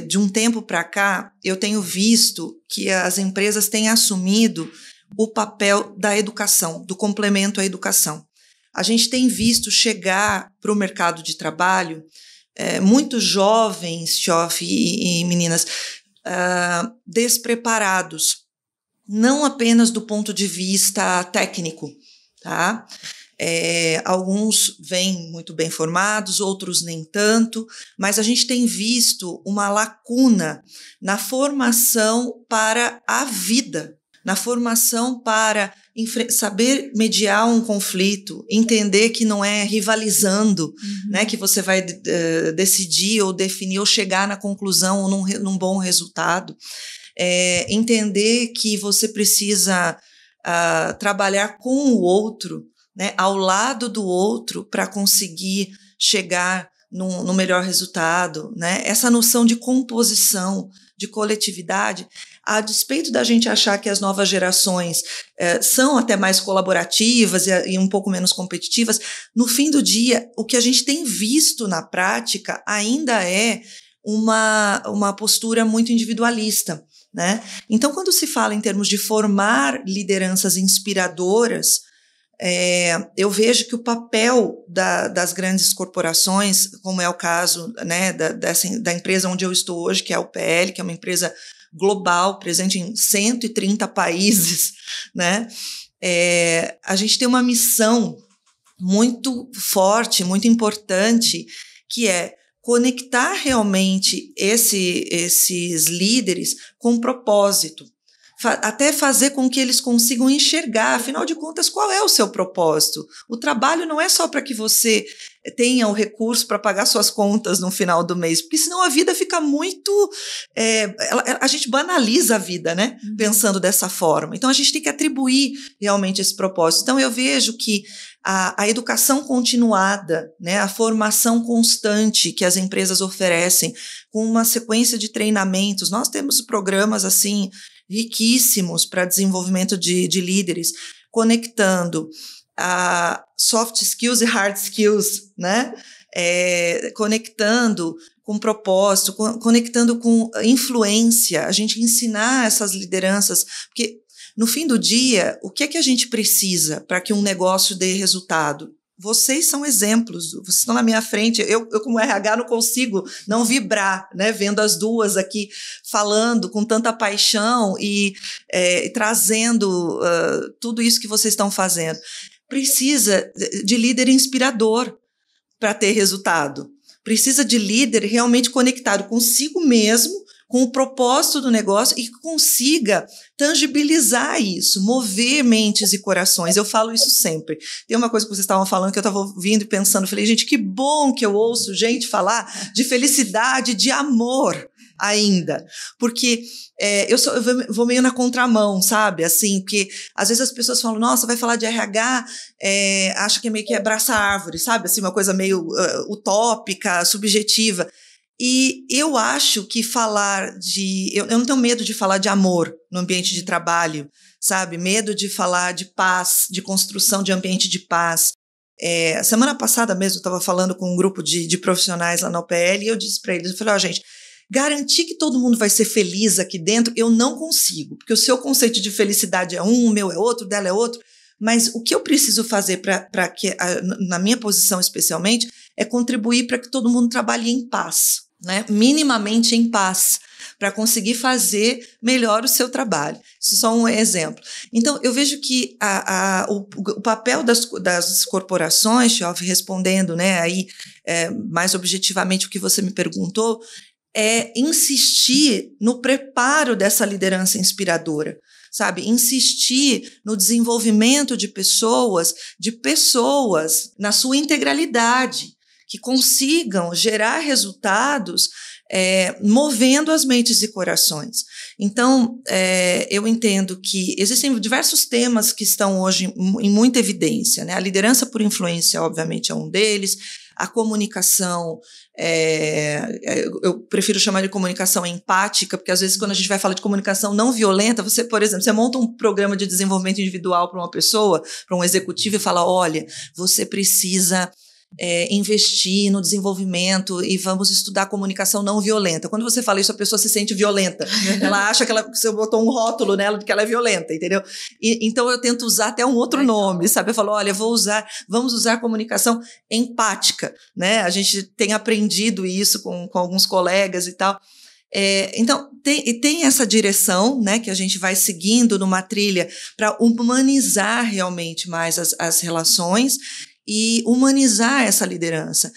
Speaker 4: de um tempo para cá, eu tenho visto que as empresas têm assumido o papel da educação, do complemento à educação. A gente tem visto chegar para o mercado de trabalho muitos jovens, Tioff e meninas, despreparados, não apenas do ponto de vista técnico, tá? Alguns vêm muito bem formados, outros nem tanto, mas a gente tem visto uma lacuna na formação para a vida, na formação para saber mediar um conflito, entender que não é rivalizando, né, que você vai decidir ou definir ou chegar na conclusão ou num bom resultado. Entender que você precisa trabalhar com o outro, né, ao lado do outro, para conseguir chegar no melhor resultado, né? Essa noção de composição, de coletividade, a despeito da gente achar que as novas gerações são até mais colaborativas e um pouco menos competitivas, no fim do dia, o que a gente tem visto na prática ainda é uma postura muito individualista, né? Então, quando se fala em termos de formar lideranças inspiradoras, eu vejo que o papel das grandes corporações, como é o caso, né, da empresa onde eu estou hoje, que é a UPL, que é uma empresa global, presente em 130 países, né? A gente tem uma missão muito forte, muito importante, que é conectar realmente esses líderes com propósito, até fazer com que eles consigam enxergar, afinal de contas, qual é o seu propósito. O trabalho não é só para que você tenha o recurso para pagar suas contas no final do mês, porque senão a vida fica muito... a gente banaliza a vida, né? Pensando dessa forma. Então, a gente tem que atribuir realmente esse propósito. Então, eu vejo que a educação continuada, né, a formação constante que as empresas oferecem, com uma sequência de treinamentos, nós temos programas assim riquíssimos para desenvolvimento de líderes, conectando soft skills e hard skills, né? Conectando com propósito, conectando com influência, a gente ensinar essas lideranças, porque no fim do dia, o que é que a gente precisa para que um negócio dê resultado? Vocês são exemplos, vocês estão na minha frente, eu como RH não consigo não vibrar, né, vendo as duas aqui falando com tanta paixão e trazendo tudo isso que vocês estão fazendo. Precisa de líder inspirador para ter resultado, precisa de líder realmente conectado consigo mesmo, com o propósito do negócio e que consiga tangibilizar isso, mover mentes e corações. Eu falo isso sempre. Tem uma coisa que vocês estavam falando que eu estava ouvindo e pensando, falei, gente, que bom que eu ouço gente falar de felicidade, de amor ainda, porque eu vou meio na contramão, sabe, assim, porque às vezes as pessoas falam, nossa, vai falar de RH, acha que é meio que abraça a árvore, sabe, assim, uma coisa meio utópica, subjetiva. E eu acho que eu não tenho medo de falar de amor no ambiente de trabalho, sabe? Medo de falar de paz, de construção de ambiente de paz. Semana passada mesmo eu estava falando com um grupo de profissionais lá na OPL e eu disse para eles, eu falei, gente, garantir que todo mundo vai ser feliz aqui dentro, eu não consigo, porque o seu conceito de felicidade é um, o meu é outro, o dela é outro, mas o que eu preciso fazer para que, na minha posição especialmente, é contribuir para que todo mundo trabalhe em paz, né? Minimamente em paz, para conseguir fazer melhor o seu trabalho. Isso é só um exemplo. Então, eu vejo que o papel das corporações, Tioff, respondendo, né, aí, mais objetivamente o que você me perguntou, é insistir no preparo dessa liderança inspiradora, sabe? Insistir no desenvolvimento de pessoas na sua integralidade, que consigam gerar resultados movendo as mentes e corações. Então, eu entendo que existem diversos temas que estão hoje em muita evidência, né? A liderança por influência, obviamente, é um deles. A comunicação, eu prefiro chamar de comunicação empática, porque às vezes quando a gente vai falar de comunicação não violenta, você, por exemplo, você monta um programa de desenvolvimento individual para uma pessoa, para um executivo e fala, olha, você precisa investir no desenvolvimento e vamos estudar comunicação não violenta. Quando você fala isso, a pessoa se sente violenta. Ela acha que você botou um rótulo nela de que ela é violenta, entendeu? Então eu tento usar até um outro nome, sabe? Eu falo, olha, vamos usar comunicação empática, né? A gente tem aprendido isso com alguns colegas e tal. Então, tem essa direção, né, que a gente vai seguindo numa trilha para humanizar realmente mais as relações e humanizar essa liderança.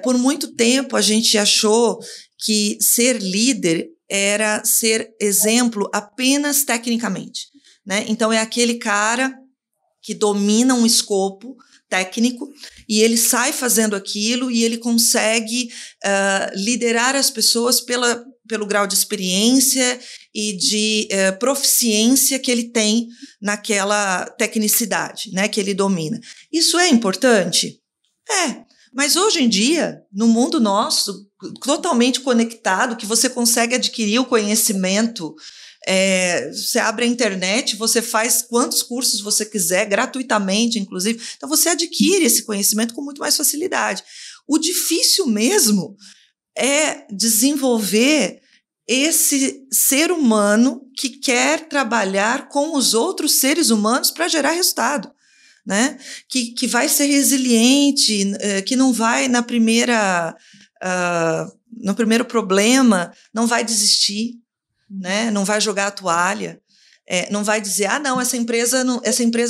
Speaker 4: Por muito tempo, a gente achou que ser líder era ser exemplo apenas tecnicamente, né? Então, é aquele cara que domina um escopo técnico e ele sai fazendo aquilo e ele consegue liderar as pessoas pelo grau de experiência e de proficiência que ele tem naquela tecnicidade, né, que ele domina. Isso é importante? Mas hoje em dia, no mundo nosso, totalmente conectado, que você consegue adquirir o conhecimento, você abre a internet, você faz quantos cursos você quiser, gratuitamente, inclusive. Então, você adquire esse conhecimento com muito mais facilidade. O difícil mesmo é desenvolver esse ser humano que quer trabalhar com os outros seres humanos para gerar resultado, né? Que vai ser resiliente, que não vai no primeiro problema, não vai desistir, né? Não vai jogar a toalha, não vai dizer, não, essa empresa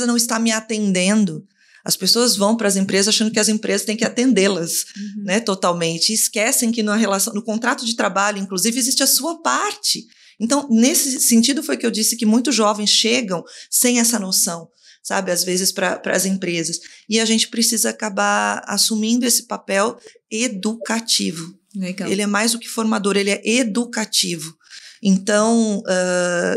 Speaker 4: não está me atendendo. As pessoas vão para as empresas achando que as empresas têm que atendê-las, né, totalmente. E esquecem que no contrato de trabalho, inclusive, existe a sua parte. Então, nesse sentido foi que eu disse que muitos jovens chegam sem essa noção, sabe, às vezes para as empresas. E a gente precisa acabar assumindo esse papel educativo.
Speaker 6: Legal.
Speaker 4: Ele é mais do que formador, ele é educativo. Então,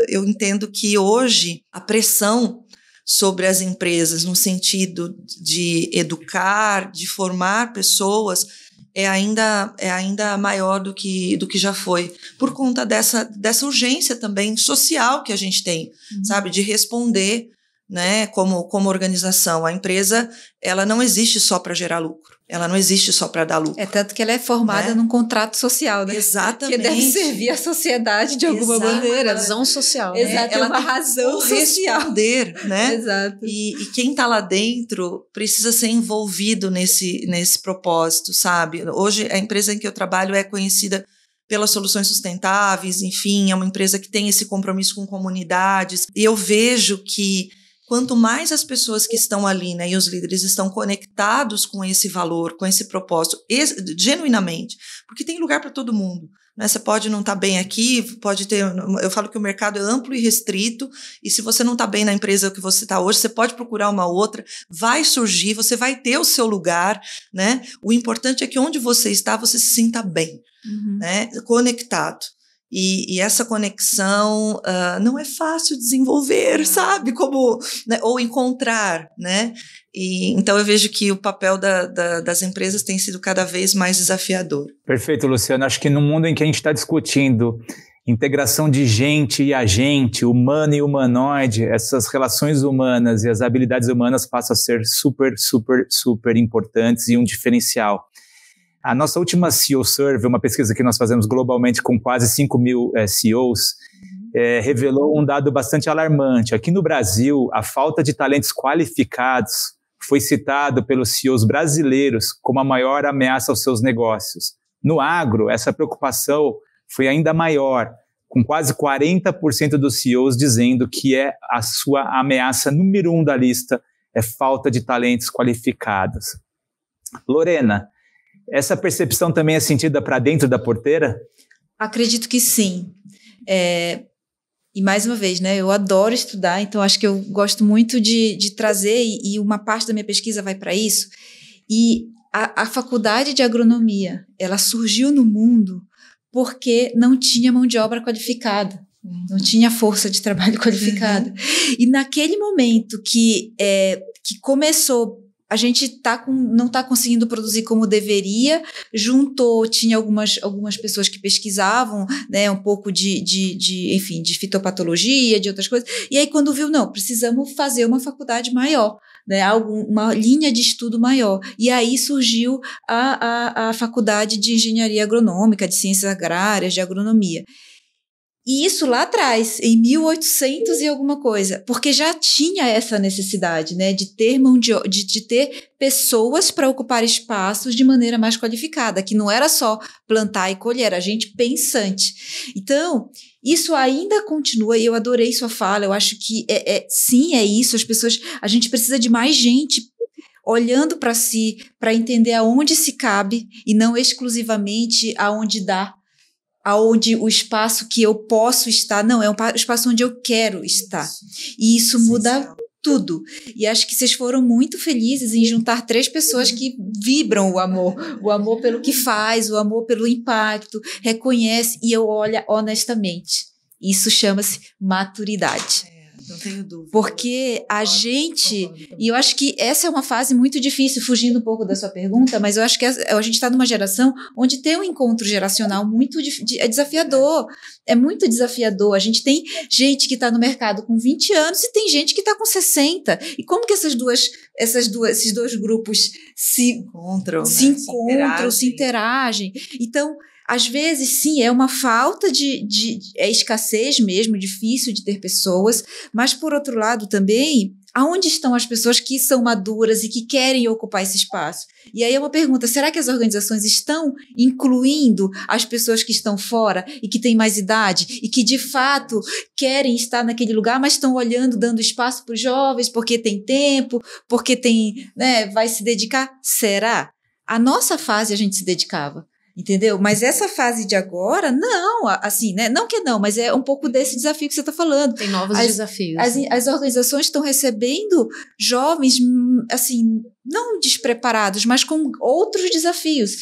Speaker 4: eu entendo que hoje a pressão sobre as empresas no sentido de educar, de formar pessoas, é ainda maior do que já foi, por conta dessa urgência também social que a gente tem, sabe, de responder, né, como organização. A empresa, ela não existe só para gerar lucro, ela não existe só para dar lucro.
Speaker 6: Tanto que ela é formada num contrato social, né?
Speaker 4: Exatamente.
Speaker 6: Que deve servir a sociedade de alguma maneira.
Speaker 5: Razão social.
Speaker 6: Né? Exato,
Speaker 4: ela
Speaker 6: uma razão social.
Speaker 4: Responder, né?
Speaker 6: Exato.
Speaker 4: E quem está lá dentro precisa ser envolvido nesse propósito, sabe? Hoje, a empresa em que eu trabalho é conhecida pelas soluções sustentáveis, enfim, é uma empresa que tem esse compromisso com comunidades. E eu vejo que quanto mais as pessoas que estão ali, né, e os líderes estão conectados com esse valor, com esse propósito, genuinamente, porque tem lugar para todo mundo, né? Você pode não estar bem aqui, pode ter. Eu falo que o mercado é amplo e restrito, e se você não está bem na empresa que você está hoje, você pode procurar uma outra, vai surgir, você vai ter o seu lugar, né? O importante é que onde você está, você se sinta bem, né? Conectado. E essa conexão não é fácil desenvolver, sabe? Como, né? Ou encontrar, né? Então eu vejo que o papel das empresas tem sido cada vez mais desafiador.
Speaker 3: Perfeito, Luciano. Acho que no mundo em que a gente está discutindo integração de gente e agente, humano e humanoide, essas relações humanas e as habilidades humanas passam a ser super, super, super importantes e um diferencial. A nossa última CEO Survey, uma pesquisa que nós fazemos globalmente com quase 5.000 CEOs, revelou um dado bastante alarmante. Aqui no Brasil, a falta de talentos qualificados foi citado pelos CEOs brasileiros como a maior ameaça aos seus negócios. No agro, essa preocupação foi ainda maior, com quase 40% dos CEOs dizendo que a sua ameaça número 1 da lista é falta de talentos qualificados. Lorena, essa percepção também é sentida para dentro da porteira?
Speaker 6: Acredito que sim. E mais uma vez, né, eu adoro estudar, então acho que eu gosto muito de trazer, e uma parte da minha pesquisa vai para isso. E a faculdade de agronomia, ela surgiu no mundo porque não tinha mão de obra qualificada, não tinha força de trabalho qualificada. E naquele momento que começou, a gente não está conseguindo produzir como deveria, tinha algumas pessoas que pesquisavam, né, um pouco enfim, de fitopatologia, de outras coisas, e aí quando viu, não, precisamos fazer uma faculdade maior, né, uma linha de estudo maior, e aí surgiu a faculdade de engenharia agronômica, de ciências agrárias, de agronomia. E isso lá atrás, em 1800 e alguma coisa, porque já tinha essa necessidade, né, de ter pessoas para ocupar espaços de maneira mais qualificada, que não era só plantar e colher, era gente pensante. Então, isso ainda continua, e eu adorei sua fala, eu acho que sim, é isso, a gente precisa de mais gente olhando para si, para entender aonde se cabe, e não exclusivamente aonde dá, aonde o espaço que eu posso estar, não, é o espaço onde eu quero estar. E isso muda tudo. E acho que vocês foram muito felizes em juntar 3 pessoas que vibram o amor pelo que faz, o amor pelo impacto, reconhece, e eu olho honestamente. Isso chama-se maturidade.
Speaker 4: Não tenho dúvida.
Speaker 6: Porque e eu acho que essa é uma fase muito difícil, fugindo um pouco da sua pergunta, mas eu acho que a gente está numa geração onde ter um encontro geracional muito é desafiador, é muito desafiador. A gente tem gente que está no mercado com 20 anos e tem gente que está com 60. E como que esses dois grupos se encontram, se interagem? Então, às vezes, sim, é uma falta é escassez mesmo, difícil de ter pessoas, mas, por outro lado, também, aonde estão as pessoas que são maduras e que querem ocupar esse espaço? E aí é uma pergunta, será que as organizações estão incluindo as pessoas que estão fora e que têm mais idade e que, de fato, querem estar naquele lugar, mas estão olhando, dando espaço para os jovens, porque tem tempo, porque tem, né, vai se dedicar? Será? A nossa fase a gente se dedicava. Entendeu? Mas essa fase de agora, não, assim, né? Não que não, mas é um pouco desse desafio que você está falando.
Speaker 5: Tem novos desafios.
Speaker 6: As organizações estão recebendo jovens, assim, não despreparados, mas com outros desafios.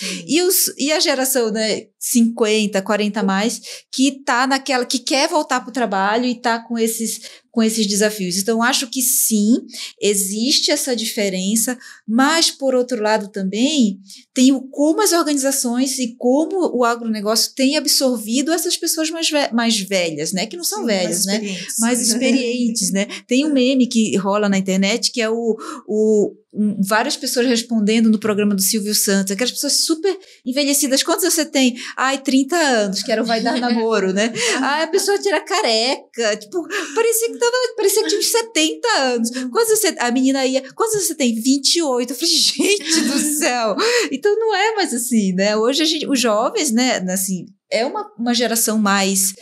Speaker 6: E a geração, né, 50, 40 mais, que tá naquela, que quer voltar para o trabalho e está com esses desafios. Então, acho que sim, existe essa diferença, mas, por outro lado, também tem como as organizações e como o agronegócio tem absorvido essas pessoas mais velhas, né? Que não são velhas, né? Mais experientes, né? Tem um meme que rola na internet que é várias pessoas respondendo no programa do Silvio Santos, aquelas pessoas super envelhecidas. Quantos você tem? 30 anos, que era o Vai Dar Namoro, né? A pessoa tira careca, tipo, parecia que tinha uns 70 anos. A menina ia, quantos você tem? 28. Eu falei, gente do céu! Então não é mais assim, né? Hoje os jovens, né, assim, é uma geração mais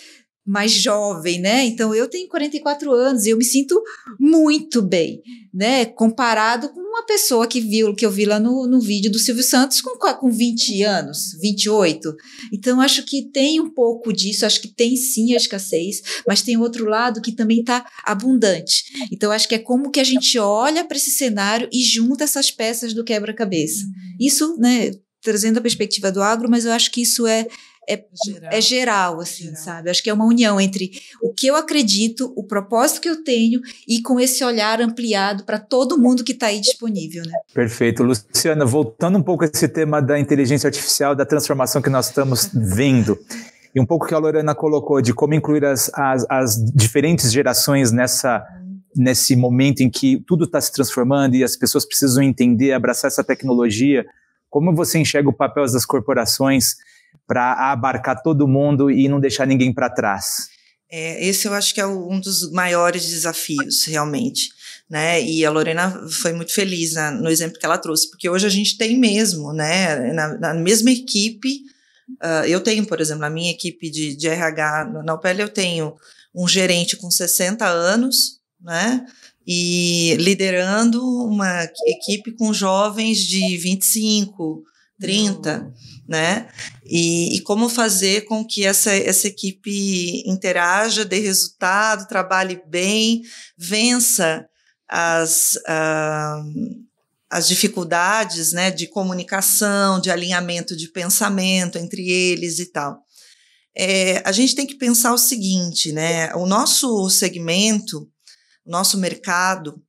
Speaker 6: jovem, né? Então, eu tenho 44 anos e eu me sinto muito bem, né? Comparado com uma pessoa que eu vi lá no vídeo do Silvio Santos com 20 anos, 28. Então, acho que tem um pouco disso, acho que tem sim a escassez, mas tem outro lado que também está abundante. Então, acho que é como que a gente olha para esse cenário e junta essas peças do quebra-cabeça. Isso, né, trazendo a perspectiva do agro, mas eu acho que isso é é geral, assim, sabe? Acho que é uma união entre o que eu acredito, o propósito que eu tenho e com esse olhar ampliado para todo mundo que está aí disponível, né?
Speaker 3: Perfeito. Luciana, voltando um pouco a esse tema da inteligência artificial, da transformação que nós estamos vendo, e um pouco que a Lorena colocou de como incluir as diferentes gerações nesse momento em que tudo está se transformando e as pessoas precisam entender, abraçar essa tecnologia, como você enxerga o papel das corporações para abarcar todo mundo e não deixar ninguém para trás?
Speaker 4: Esse eu acho que é um dos maiores desafios, realmente, né? E a Lorena foi muito feliz no exemplo que ela trouxe, porque hoje a gente tem mesmo, né, na mesma equipe, eu tenho, por exemplo, na minha equipe de RH na UPL, eu tenho um gerente com 60 anos, né, e liderando uma equipe com jovens de 25, 30, né? E como fazer com que essa equipe interaja, dê resultado, trabalhe bem, vença as dificuldades, né, de comunicação, de alinhamento de pensamento entre eles e tal. A gente tem que pensar o seguinte, né? O nosso segmento, o nosso mercado,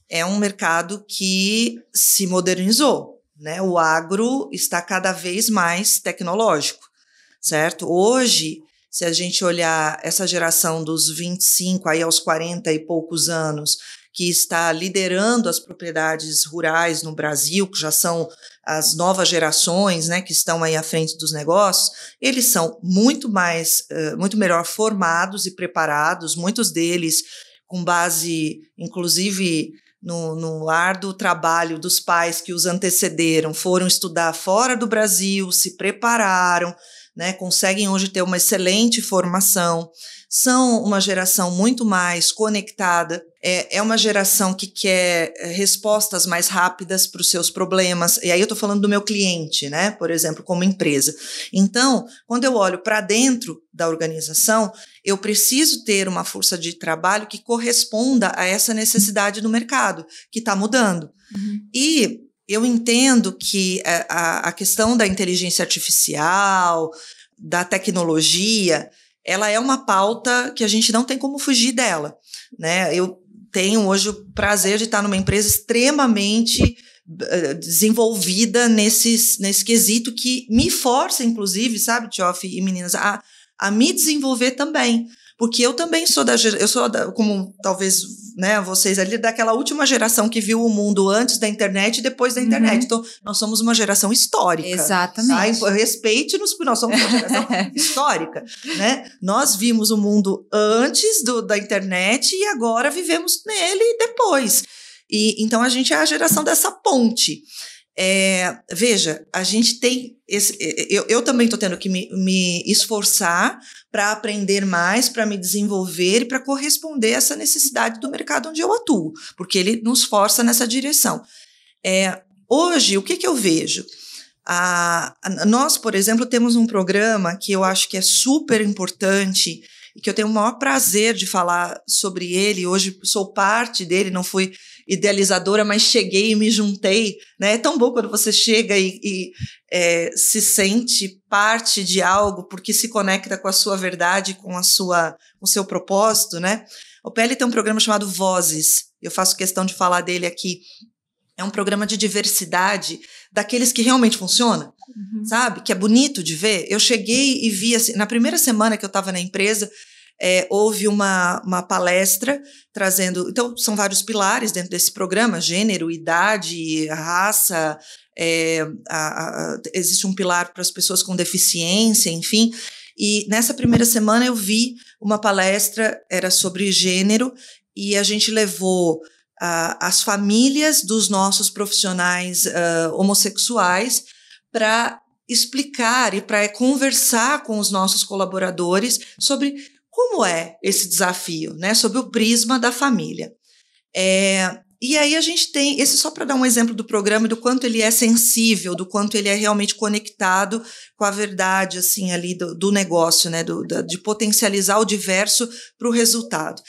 Speaker 4: é um mercado que se modernizou, né? O agro está cada vez mais tecnológico, certo? Hoje, se a gente olhar essa geração dos 25 aí aos 40 e poucos anos, que está liderando as propriedades rurais no Brasil, que já são as novas gerações, né, que estão aí à frente dos negócios, eles são muito melhor formados e preparados, muitos deles com base, inclusive, no árduo trabalho dos pais que os antecederam, foram estudar fora do Brasil, se prepararam, né, conseguem hoje ter uma excelente formação, são uma geração muito mais conectada, é uma geração que quer respostas mais rápidas para os seus problemas, e aí eu estou falando do meu cliente, né, por exemplo, como empresa. Então, quando eu olho para dentro da organização, eu preciso ter uma força de trabalho que corresponda a essa necessidade do mercado, que está mudando. Uhum. E eu entendo que a questão da inteligência artificial, da tecnologia, ela é uma pauta que a gente não tem como fugir dela, né? Eu tenho hoje o prazer de estar numa empresa extremamente desenvolvida nesse quesito que me força, inclusive, sabe, Tioff e meninas, a me desenvolver também. Porque eu também sou como talvez, né, vocês ali, daquela última geração que viu o mundo antes da internet e depois da internet. Então, nós somos uma geração histórica.
Speaker 6: Exatamente.
Speaker 4: Tá? Respeite-nos, porque nós somos uma geração histórica, né? Nós vimos o mundo antes da internet e agora vivemos nele depois. E então, a gente é a geração dessa ponte. Veja, a gente tem eu também estou tendo que me esforçar para aprender mais, para me desenvolver e para corresponder a essa necessidade do mercado onde eu atuo, porque ele nos força nessa direção. Hoje, o que eu vejo? Nós, por exemplo, temos um programa que eu acho que é super importante e que eu tenho o maior prazer de falar sobre ele. Hoje sou parte dele, não fui idealizadora, mas cheguei e me juntei, né? É tão bom quando você chega e se sente parte de algo, porque se conecta com a sua verdade, com o seu propósito, né? O PL tem um programa chamado Vozes, eu faço questão de falar dele aqui. É um programa de diversidade daqueles que realmente funciona, sabe? Que é bonito de ver. Eu cheguei e vi, assim, na primeira semana que eu estava na empresa, houve uma palestra trazendo... Então, são vários pilares dentro desse programa, gênero, idade, raça, existe um pilar para as pessoas com deficiência, enfim. E nessa primeira semana eu vi uma palestra, era sobre gênero, e a gente levou as famílias dos nossos profissionais homossexuais para explicar e para conversar com os nossos colaboradores sobre como é esse desafio, né, sob o prisma da família. E aí a gente tem, esse só para dar um exemplo do programa, do quanto ele é sensível, do quanto ele é realmente conectado com a verdade, assim, ali do negócio, né, de potencializar o diverso para o resultado.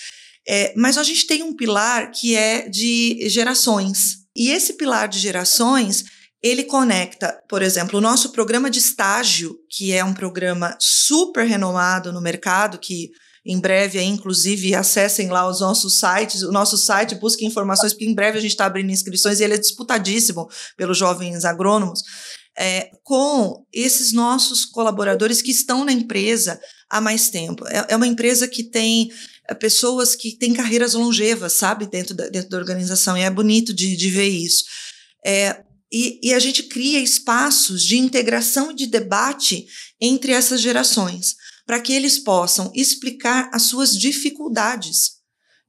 Speaker 4: Mas a gente tem um pilar que é de gerações, e esse pilar de gerações, ele conecta, por exemplo, o nosso programa de estágio, que é um programa super renomado no mercado, que em breve, aí, inclusive, acessem lá os nossos sites, o nosso site, busquem informações, porque em breve a gente está abrindo inscrições e ele é disputadíssimo pelos jovens agrônomos, com esses nossos colaboradores que estão na empresa há mais tempo. É uma empresa que tem pessoas que têm carreiras longevas, sabe, dentro da organização, e é bonito de ver isso. E a gente cria espaços de integração e de debate entre essas gerações, para que eles possam explicar as suas dificuldades.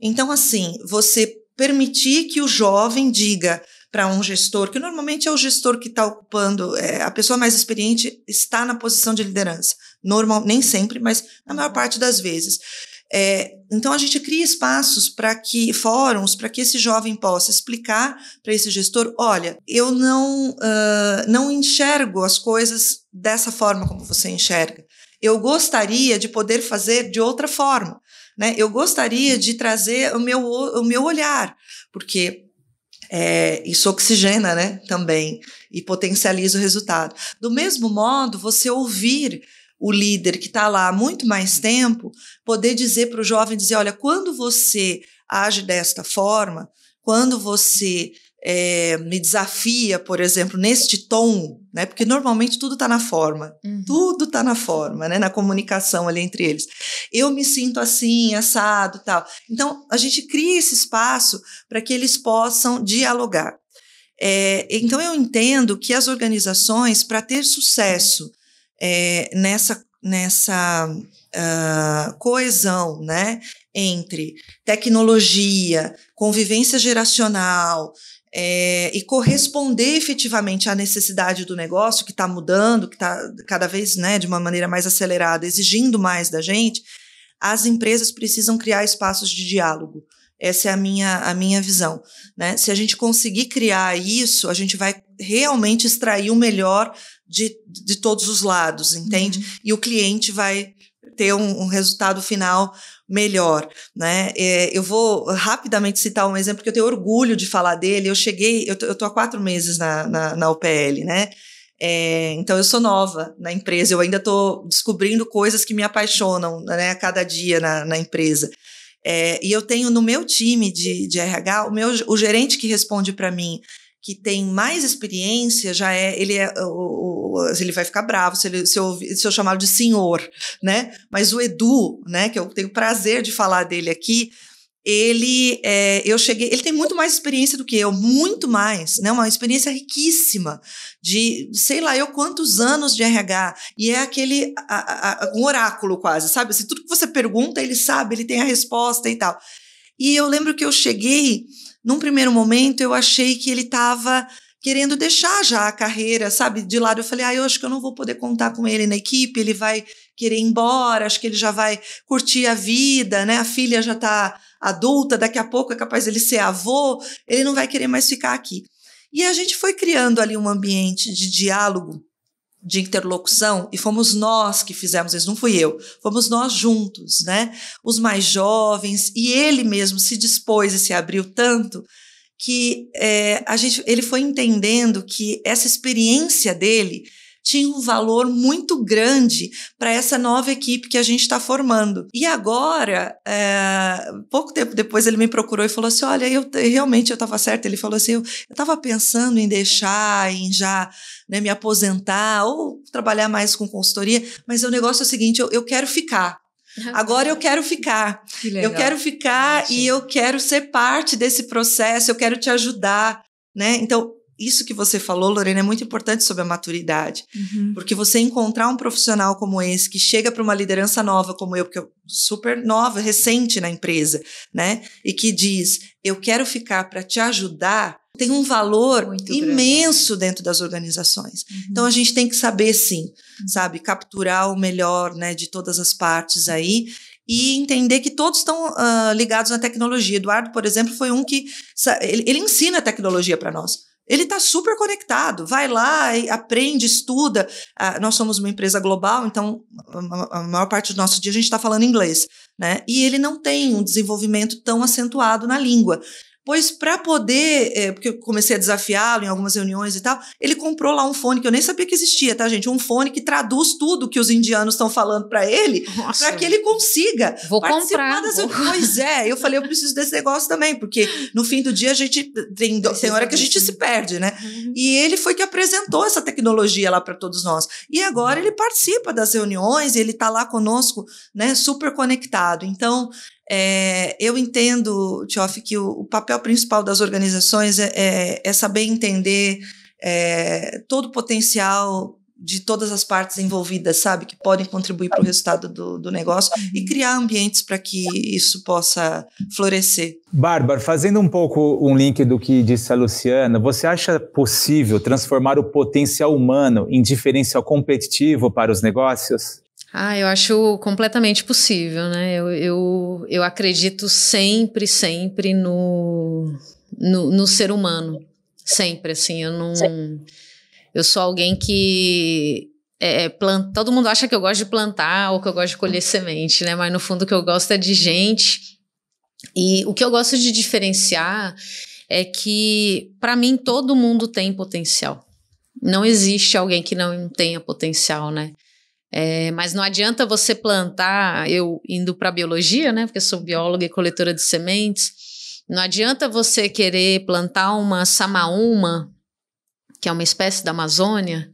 Speaker 4: Então, assim, você permitir que o jovem diga para um gestor, que normalmente é o gestor que está ocupando, a pessoa mais experiente está na posição de liderança. Nem sempre, mas na maior parte das vezes. Então, a gente cria espaços fóruns, para que esse jovem possa explicar para esse gestor, olha, eu não enxergo as coisas dessa forma como você enxerga. Eu gostaria de poder fazer de outra forma, né? Eu gostaria de trazer o meu olhar, porque isso oxigena, né, também, e potencializa o resultado. Do mesmo modo, você ouvir o líder que está lá há muito mais tempo, poder dizer para o jovem, olha, quando você age desta forma, quando você me desafia, por exemplo, neste tom, né, porque normalmente tudo está na forma, tudo está na forma, né, na comunicação ali entre eles. Eu me sinto assim, assado, tal. Então, a gente cria esse espaço para que eles possam dialogar. Então, eu entendo que as organizações, para ter sucesso nessa coesão, né, entre tecnologia, convivência geracional, e corresponder efetivamente à necessidade do negócio que está mudando, que está cada vez, né, de uma maneira mais acelerada, exigindo mais da gente, as empresas precisam criar espaços de diálogo. Essa é a minha visão, né? Se a gente conseguir criar isso, a gente vai realmente extrair o melhor de todos os lados, entende? E o cliente vai ter um resultado final melhor, né? Eu vou rapidamente citar um exemplo, porque eu tenho orgulho de falar dele. Eu estou há 4 meses na UPL, né? Então, eu sou nova na empresa, eu ainda estou descobrindo coisas que me apaixonam, né, a cada dia na empresa. E eu tenho no meu time de RH, o gerente que responde para mim, que tem mais experiência, ele vai ficar bravo se eu chamá-lo de senhor, né? Mas o Edu, né, que eu tenho prazer de falar dele aqui, ele tem muito mais experiência do que eu, muito mais, né? Uma experiência riquíssima de, sei lá, quantos anos de RH, e é um oráculo quase, sabe? Assim, tudo que você pergunta, ele sabe, ele tem a resposta e tal. E eu lembro que eu cheguei, num primeiro momento, eu achei que ele estava querendo deixar já a carreira, sabe, de lado. Eu falei, eu acho que eu não vou poder contar com ele na equipe, ele vai querer ir embora, acho que ele já vai curtir a vida, né? A filha já está adulta, daqui a pouco é capaz de ele ser avô, ele não vai querer mais ficar aqui. E a gente foi criando ali um ambiente de diálogo, de interlocução, e fomos nós que fizemos isso, não fui eu, fomos nós juntos, né? Os mais jovens, e ele mesmo se dispôs e se abriu tanto que ele foi entendendo que essa experiência dele tinha um valor muito grande para essa nova equipe que a gente está formando. E agora, pouco tempo depois, ele me procurou e falou assim, olha, realmente eu estava certa. Ele falou assim, eu estava pensando em deixar, em já, né, me aposentar ou trabalhar mais com consultoria, mas o negócio é o seguinte, eu quero ficar. Agora eu quero ficar. Eu quero ficar e eu quero ser parte desse processo, eu quero te ajudar, né? Então, isso que você falou, Lorena, é muito importante sobre a maturidade, porque você encontrar um profissional como esse, que chega para uma liderança nova como eu, porque eu super nova, recente na empresa, né? E que diz, eu quero ficar para te ajudar, tem um valor muito imenso grande dentro das organizações. Então, a gente tem que saber, sim, sabe, capturar o melhor, né, de todas as partes aí, e entender que todos estão ligados na tecnologia. Eduardo, por exemplo, foi um que ele ensina a tecnologia para nós. Ele está super conectado, vai lá, aprende, estuda. Nós somos uma empresa global, então a maior parte do nosso dia a gente está falando inglês, né? E ele não tem um desenvolvimento tão acentuado na língua. pois para poder, porque eu comecei a desafiá-lo em algumas reuniões e tal, ele comprou lá um fone que eu nem sabia que existia, tá, gente? Um fone que traduz tudo que os indianos estão falando para ele, para que ele consiga participar das reuniões. Pois é, eu falei, eu preciso desse negócio também, porque no fim do dia a gente tem hora que a gente se perde, né? E ele foi que apresentou essa tecnologia lá para todos nós. E agora ele participa das reuniões, ele está lá conosco, né, super conectado. Então, eu entendo, Tioff, que o papel principal das organizações é saber entender todo o potencial de todas as partes envolvidas, sabe, que podem contribuir para o resultado do negócio e criar ambientes para que isso possa florescer.
Speaker 3: Bárbara, fazendo um pouco um link do que disse a Luciana, você acha possível transformar o potencial humano em diferencial competitivo para os negócios?
Speaker 5: Eu acho completamente possível, né? Eu acredito sempre no ser humano. Sempre, assim, eu sou alguém que todo mundo acha que eu gosto de plantar ou que eu gosto de colher semente, né? Mas no fundo o que eu gosto é de gente. E o que eu gosto de diferenciar é que, para mim, todo mundo tem potencial. Não existe alguém que não tenha potencial, né? Mas não adianta você plantar, eu indo para a biologia, né, porque eu sou bióloga e coletora de sementes, não adianta você querer plantar uma samaúma, que é uma espécie da Amazônia,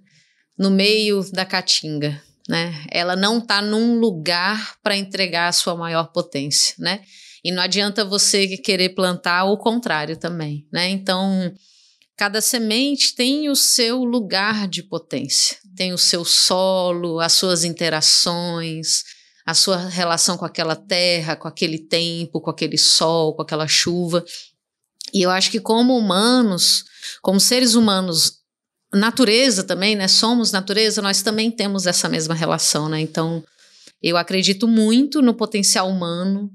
Speaker 5: no meio da caatinga, né? Ela não está num lugar para entregar a sua maior potência, né? E não adianta você querer plantar o contrário também, né? Então, cada semente tem o seu lugar de potência, tem o seu solo, as suas interações, a sua relação com aquela terra, com aquele tempo, com aquele sol, com aquela chuva. E eu acho que como humanos, como seres humanos, natureza também, né? Somos natureza, nós também temos essa mesma relação, né? Então, eu acredito muito no potencial humano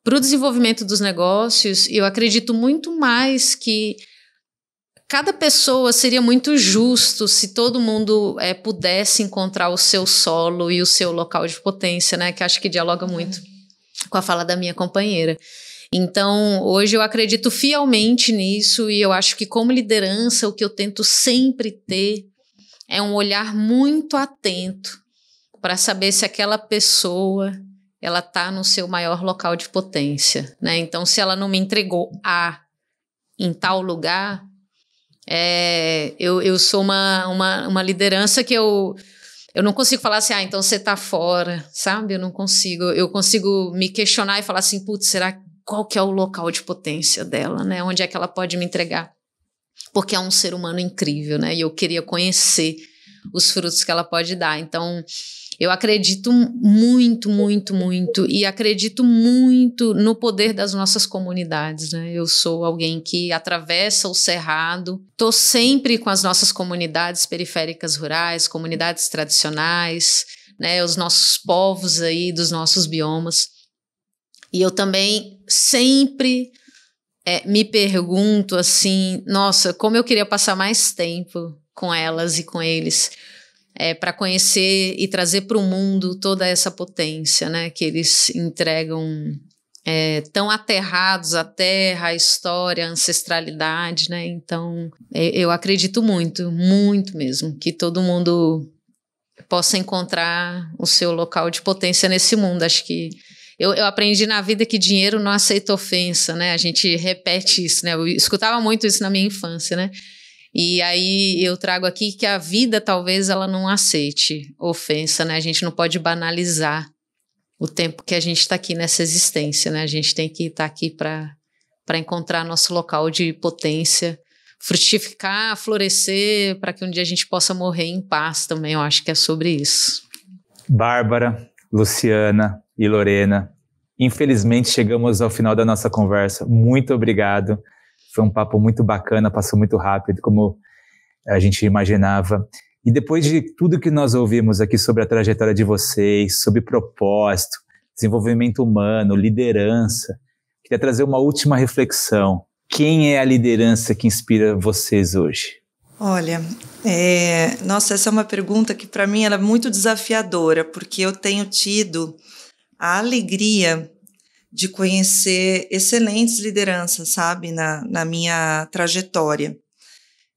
Speaker 5: para o desenvolvimento dos negócios, e eu acredito muito mais que cada pessoa seria muito justo se todo mundo pudesse encontrar o seu solo e o seu local de potência, né? Que acho que dialoga muito com a fala da minha companheira. Então, hoje eu acredito fielmente nisso e eu acho que como liderança o que eu tento sempre ter é um olhar muito atento para saber se aquela pessoa ela está no seu maior local de potência, né? Então, se ela não me entregou em tal lugar, eu sou uma liderança que eu não consigo falar assim, então você tá fora, sabe? Eu consigo me questionar e falar assim, putz, qual que é o local de potência dela, né? Onde é que ela pode me entregar? Porque é um ser humano incrível, né? E eu queria conhecer os frutos que ela pode dar. Então, eu acredito muito e acredito muito no poder das nossas comunidades, né? Eu sou alguém que atravessa o cerrado, estou sempre com as nossas comunidades periféricas rurais, comunidades tradicionais, né? Os nossos povos aí dos nossos biomas. E eu também sempre me pergunto assim, nossa, como eu queria passar mais tempo com elas e com eles, para conhecer e trazer para o mundo toda essa potência, né, que eles entregam, tão aterrados à terra, à história, à ancestralidade, né? Então eu acredito muito mesmo, que todo mundo possa encontrar o seu local de potência nesse mundo. Acho que eu aprendi na vida que dinheiro não aceita ofensa, né? A gente repete isso, né? Eu escutava muito isso na minha infância, né? E aí eu trago aqui que a vida talvez ela não aceite ofensa, né? A gente não pode banalizar o tempo que a gente está aqui nessa existência, né? A gente tem que estar aqui para encontrar nosso local de potência, frutificar, florescer, para que um dia a gente possa morrer em paz também. Eu acho que é sobre isso.
Speaker 3: Bárbara, Luciana e Lorena, infelizmente chegamos ao final da nossa conversa. Muito obrigado. Foi um papo muito bacana, passou muito rápido, como a gente imaginava. E depois de tudo que nós ouvimos aqui sobre a trajetória de vocês, sobre propósito, desenvolvimento humano, liderança, queria trazer uma última reflexão. Quem é a liderança que inspira vocês hoje?
Speaker 4: Olha, nossa, essa é uma pergunta que para mim ela é muito desafiadora, porque eu tenho tido a alegria de conhecer excelentes lideranças, sabe, na minha trajetória.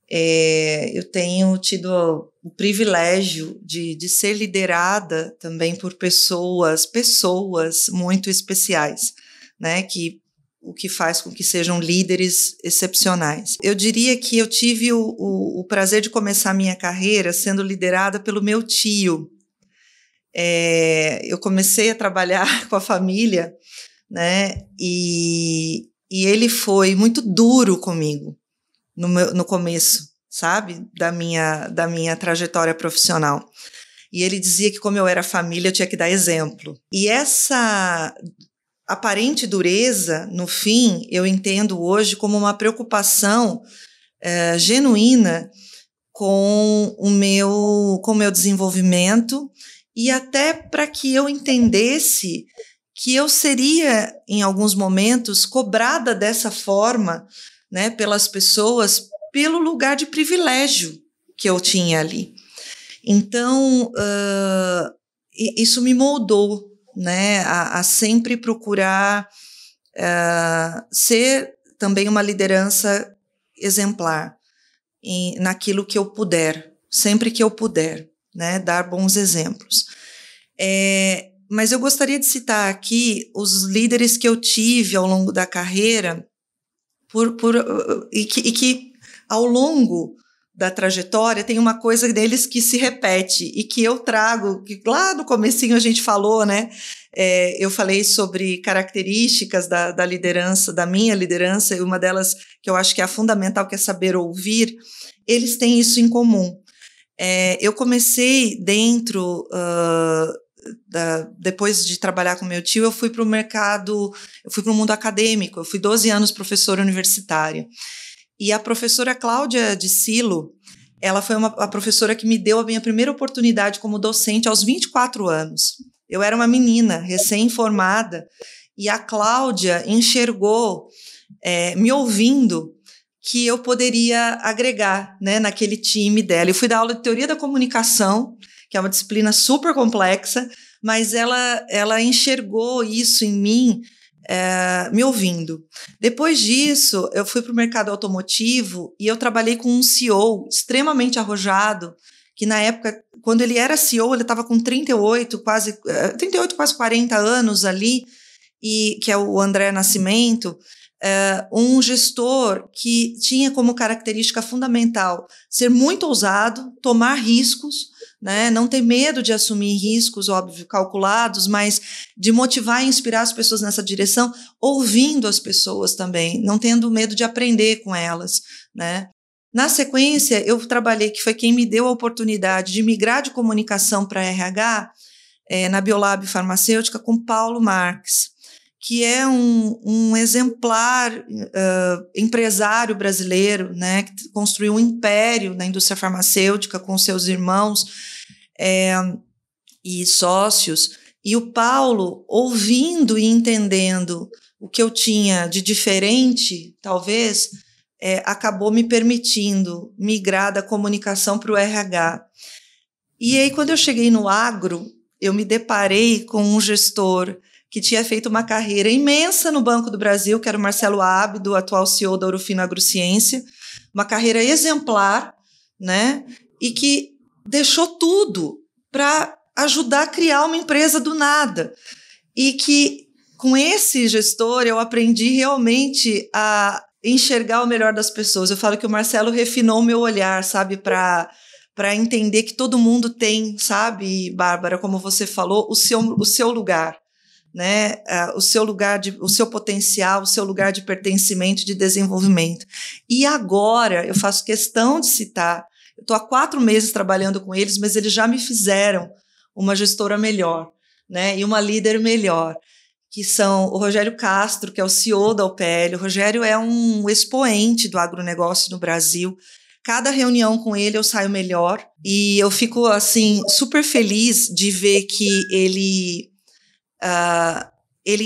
Speaker 4: Eu tenho tido o privilégio de ser liderada também por pessoas muito especiais, né, o que faz com que sejam líderes excepcionais. Eu diria que eu tive o prazer de começar a minha carreira sendo liderada pelo meu tio. Eu comecei a trabalhar com a família, né, e ele foi muito duro comigo no começo, sabe, da minha trajetória profissional. E ele dizia que como eu era família, eu tinha que dar exemplo. E essa aparente dureza, no fim, eu entendo hoje como uma preocupação genuína com o meu desenvolvimento e até para que eu entendesse que eu seria, em alguns momentos, cobrada dessa forma, né, pelas pessoas, pelo lugar de privilégio que eu tinha ali. Então, isso me moldou, né, a sempre procurar ser também uma liderança exemplar naquilo que eu puder, sempre que eu puder, né, dar bons exemplos. Mas eu gostaria de citar aqui os líderes que eu tive ao longo da carreira e que ao longo da trajetória tem uma coisa deles que se repete e que eu trago, que lá no comecinho a gente falou, né? Eu falei sobre características da liderança, da minha liderança, e uma delas que eu acho que é a fundamental, que é saber ouvir. Eles têm isso em comum. Eu comecei dentro... depois de trabalhar com meu tio, eu fui para o mercado, eu fui para o mundo acadêmico, eu fui 12 anos professora universitária. E a professora Cláudia de Silo, ela foi a professora que me deu a minha primeira oportunidade como docente aos 24 anos. Eu era uma menina recém-formada e a Cláudia enxergou, me ouvindo, que eu poderia agregar, né, naquele time dela. Eu fui dar aula de teoria da comunicação, que é uma disciplina super complexa, mas ela enxergou isso em mim, me ouvindo. Depois disso, eu fui para o mercado automotivo e eu trabalhei com um CEO extremamente arrojado, que na época, quando ele era CEO, ele estava com 38, quase 40 anos ali, e que é o André Nascimento, um gestor que tinha como característica fundamental ser muito ousado, tomar riscos, né, não ter medo de assumir riscos, óbvio, calculados, mas de motivar e inspirar as pessoas nessa direção, ouvindo as pessoas também, não tendo medo de aprender com elas, né. Na sequência, eu trabalhei, que foi quem me deu a oportunidade de migrar de comunicação para RH, na Biolab Farmacêutica, com Paulo Marques, que é um exemplar empresário brasileiro, né, que construiu um império na indústria farmacêutica com seus irmãos e sócios. E o Paulo, ouvindo e entendendo o que eu tinha de diferente, talvez, acabou me permitindo migrar da comunicação para o RH. E aí, quando eu cheguei no agro, eu me deparei com um gestor que tinha feito uma carreira imensa no Banco do Brasil, que era o Marcelo Ábido, atual CEO da Ourofino Agrociência, uma carreira exemplar, né, e que deixou tudo para ajudar a criar uma empresa do nada. E que, com esse gestor, eu aprendi realmente a enxergar o melhor das pessoas. Eu falo que o Marcelo refinou o meu olhar, sabe, para entender que todo mundo tem, sabe, Bárbara, como você falou, o seu lugar, né, o seu potencial, o seu lugar de pertencimento, de desenvolvimento. E agora, eu faço questão de citar, eu estou há 4 meses trabalhando com eles, mas eles já me fizeram uma gestora melhor, né, e uma líder melhor, que são o Rogério Castro, que é o CEO da UPL. O Rogério é um expoente do agronegócio no Brasil. Cada reunião com ele eu saio melhor, e eu fico, assim, super feliz de ver que ele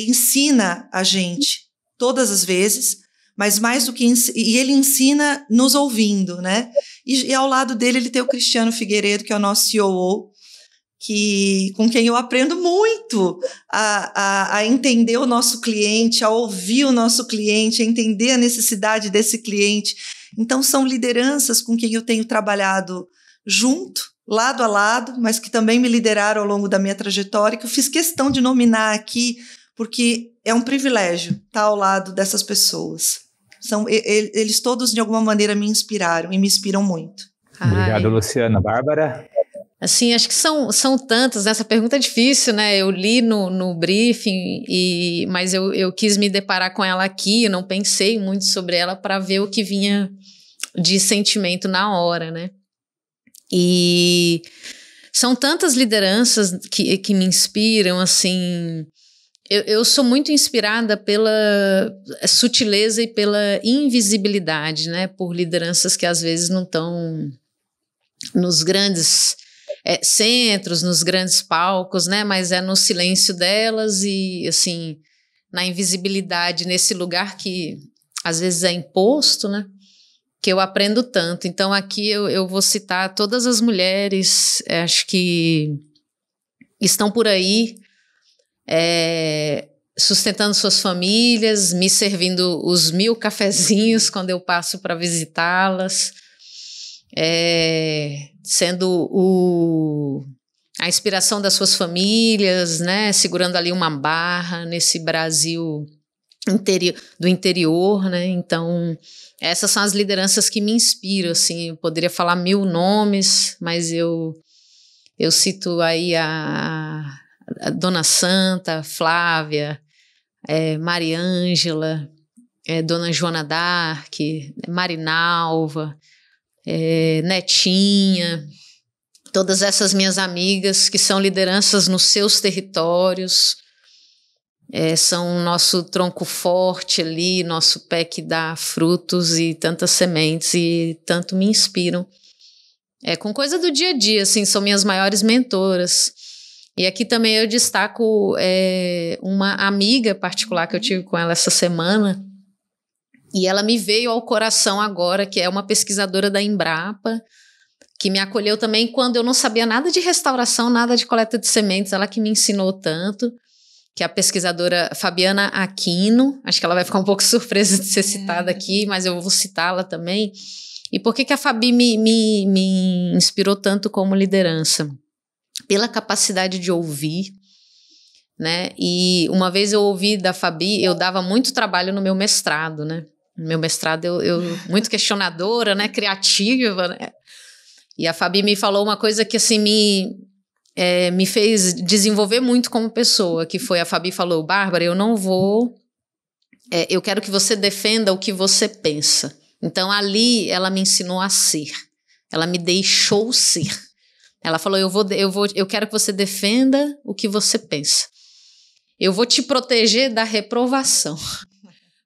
Speaker 4: ensina a gente todas as vezes, mas mais do que e ele ensina nos ouvindo, né? E ao lado dele ele tem o Cristiano Figueiredo, que é o nosso COO, com quem eu aprendo muito a entender o nosso cliente, a ouvir o nosso cliente, a entender a necessidade desse cliente. Então, são lideranças com quem eu tenho trabalhado junto, lado a lado, mas que também me lideraram ao longo da minha trajetória, que eu fiz questão de nominar aqui, porque é um privilégio estar ao lado dessas pessoas. Eles todos, de alguma maneira, me inspiraram e me inspiram muito.
Speaker 3: Obrigado, Luciana. Bárbara?
Speaker 5: Assim, acho que são tantas, né? Essa pergunta é difícil, né? Eu li no briefing, mas eu quis me deparar com ela aqui, eu não pensei muito sobre ela para ver o que vinha de sentimento na hora, né? E são tantas lideranças que me inspiram, assim. Eu sou muito inspirada pela sutileza e pela invisibilidade, né? Por lideranças que às vezes não estão nos grandes centros, nos grandes palcos, né? Mas é no silêncio delas e, assim, na invisibilidade, nesse lugar que às vezes é imposto, né? Que eu aprendo tanto. Então, aqui eu vou citar todas as mulheres, acho que estão por aí, sustentando suas famílias, me servindo os 1000 cafezinhos quando eu passo para visitá-las, sendo a inspiração das suas famílias, né? Segurando ali uma barra nesse Brasil do interior, né? Então, essas são as lideranças que me inspiram, assim. Eu poderia falar 1000 nomes, mas eu cito aí a Dona Santa, Flávia, Mariângela, Dona Joana d'Arc, Marinalva, Netinha, todas essas minhas amigas que são lideranças nos seus territórios, são o nosso tronco forte ali, nosso pé que dá frutos e tantas sementes e tanto me inspiram. Com coisa do dia a dia, assim, são minhas maiores mentoras. E aqui também eu destaco uma amiga particular que eu tive com ela essa semana, e ela me veio ao coração agora, que é uma pesquisadora da Embrapa, que me acolheu também quando eu não sabia nada de restauração, nada de coleta de sementes, ela que me ensinou tanto, que é a pesquisadora Fabiana Aquino. Acho que ela vai ficar um pouco surpresa de ser citada aqui, mas eu vou citá-la também. E por que a Fabi me inspirou tanto como liderança? Pela capacidade de ouvir, né? E uma vez eu ouvi da Fabi, eu dava muito trabalho no meu mestrado, né? No meu mestrado eu muito questionadora, né? Criativa, né? E a Fabi me falou uma coisa que assim me fez desenvolver muito como pessoa, que foi, a Fabi falou: Bárbara, eu quero que você defenda o que você pensa. Então ali ela me ensinou a ser, ela me deixou ser. Ela falou: eu quero que você defenda o que você pensa. Eu vou te proteger da reprovação,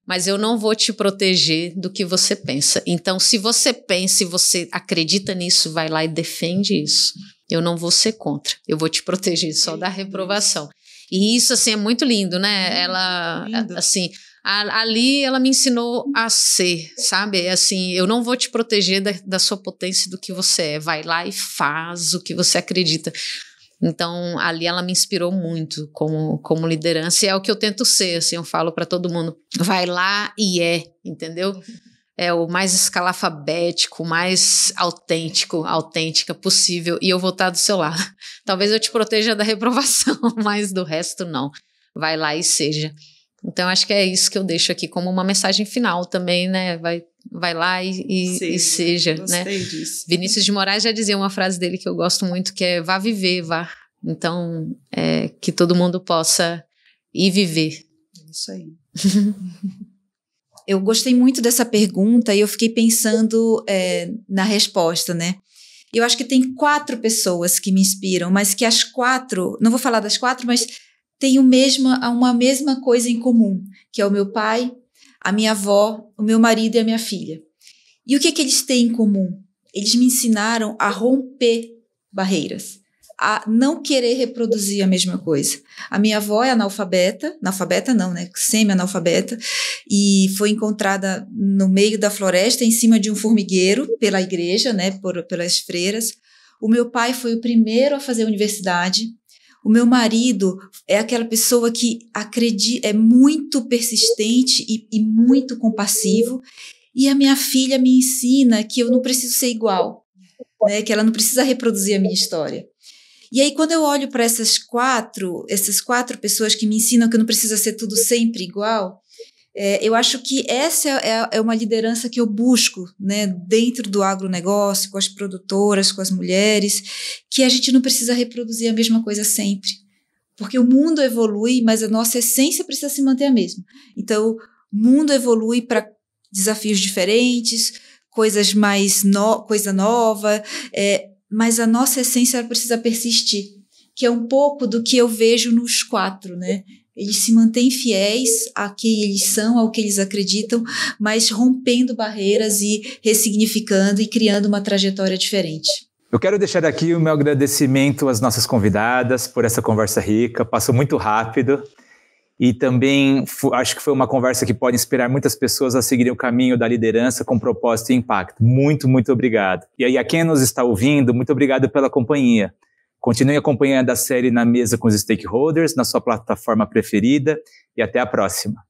Speaker 5: mas eu não vou te proteger do que você pensa. Então, se você pensa e você acredita nisso, vai lá e defende isso. Eu não vou ser contra. Eu vou te proteger só da reprovação. E isso, assim, é muito lindo, né? Ela, assim, ali ela me ensinou a ser, sabe? Assim, eu não vou te proteger da sua potência, do que você é. Vai lá e faz o que você acredita. Então, ali ela me inspirou muito como liderança, e é o que eu tento ser, assim, eu falo para todo mundo: vai lá e entendeu? É o mais escalafabético, o mais autêntica possível, e eu vou estar do seu lado. Talvez eu te proteja da reprovação, mas do resto não. Vai lá e seja. Então, acho que é isso que eu deixo aqui como uma mensagem final também, né? Vai lá e seja,
Speaker 4: gostei,
Speaker 5: né?
Speaker 4: Disso.
Speaker 5: Vinícius de Moraes já dizia uma frase dele que eu gosto muito, que é: vá viver, vá. Então, que todo mundo possa ir viver.
Speaker 4: Isso aí.
Speaker 6: Eu gostei muito dessa pergunta e eu fiquei pensando na resposta, né? Eu acho que tem 4 pessoas que me inspiram, mas que as 4, não vou falar das 4, mas tem uma mesma coisa em comum, que é o meu pai, a minha avó, o meu marido e a minha filha. E o que eles têm em comum? Eles me ensinaram a romper barreiras, a não querer reproduzir a mesma coisa. A minha avó é analfabeta não, né? Semi-analfabeta, e foi encontrada no meio da floresta, em cima de um formigueiro, pela igreja, né? Pelas freiras. O meu pai foi o primeiro a fazer a universidade. O meu marido é aquela pessoa que acredita, é muito persistente e muito compassivo. E a minha filha me ensina que eu não preciso ser igual, né? Que ela não precisa reproduzir a minha história. E aí, quando eu olho para essas quatro pessoas que me ensinam que não precisa ser tudo sempre igual, eu acho que essa é uma liderança que eu busco, né, dentro do agronegócio, com as produtoras, com as mulheres, que a gente não precisa reproduzir a mesma coisa sempre. Porque o mundo evolui, mas a nossa essência precisa se manter a mesma. Então, o mundo evolui para desafios diferentes, coisa nova, mas a nossa essência precisa persistir, que é um pouco do que eu vejo nos quatro, né? Eles se mantêm fiéis a quem eles são, ao que eles acreditam, mas rompendo barreiras e ressignificando e criando uma trajetória diferente.
Speaker 3: Eu quero deixar aqui o meu agradecimento às nossas convidadas por essa conversa rica, passou muito rápido. E também acho que foi uma conversa que pode inspirar muitas pessoas a seguirem o caminho da liderança com propósito e impacto. Muito, muito obrigado. E aí, a quem nos está ouvindo, muito obrigado pela companhia. Continue acompanhando a série Na Mesa com os Stakeholders, na sua plataforma preferida, e até a próxima.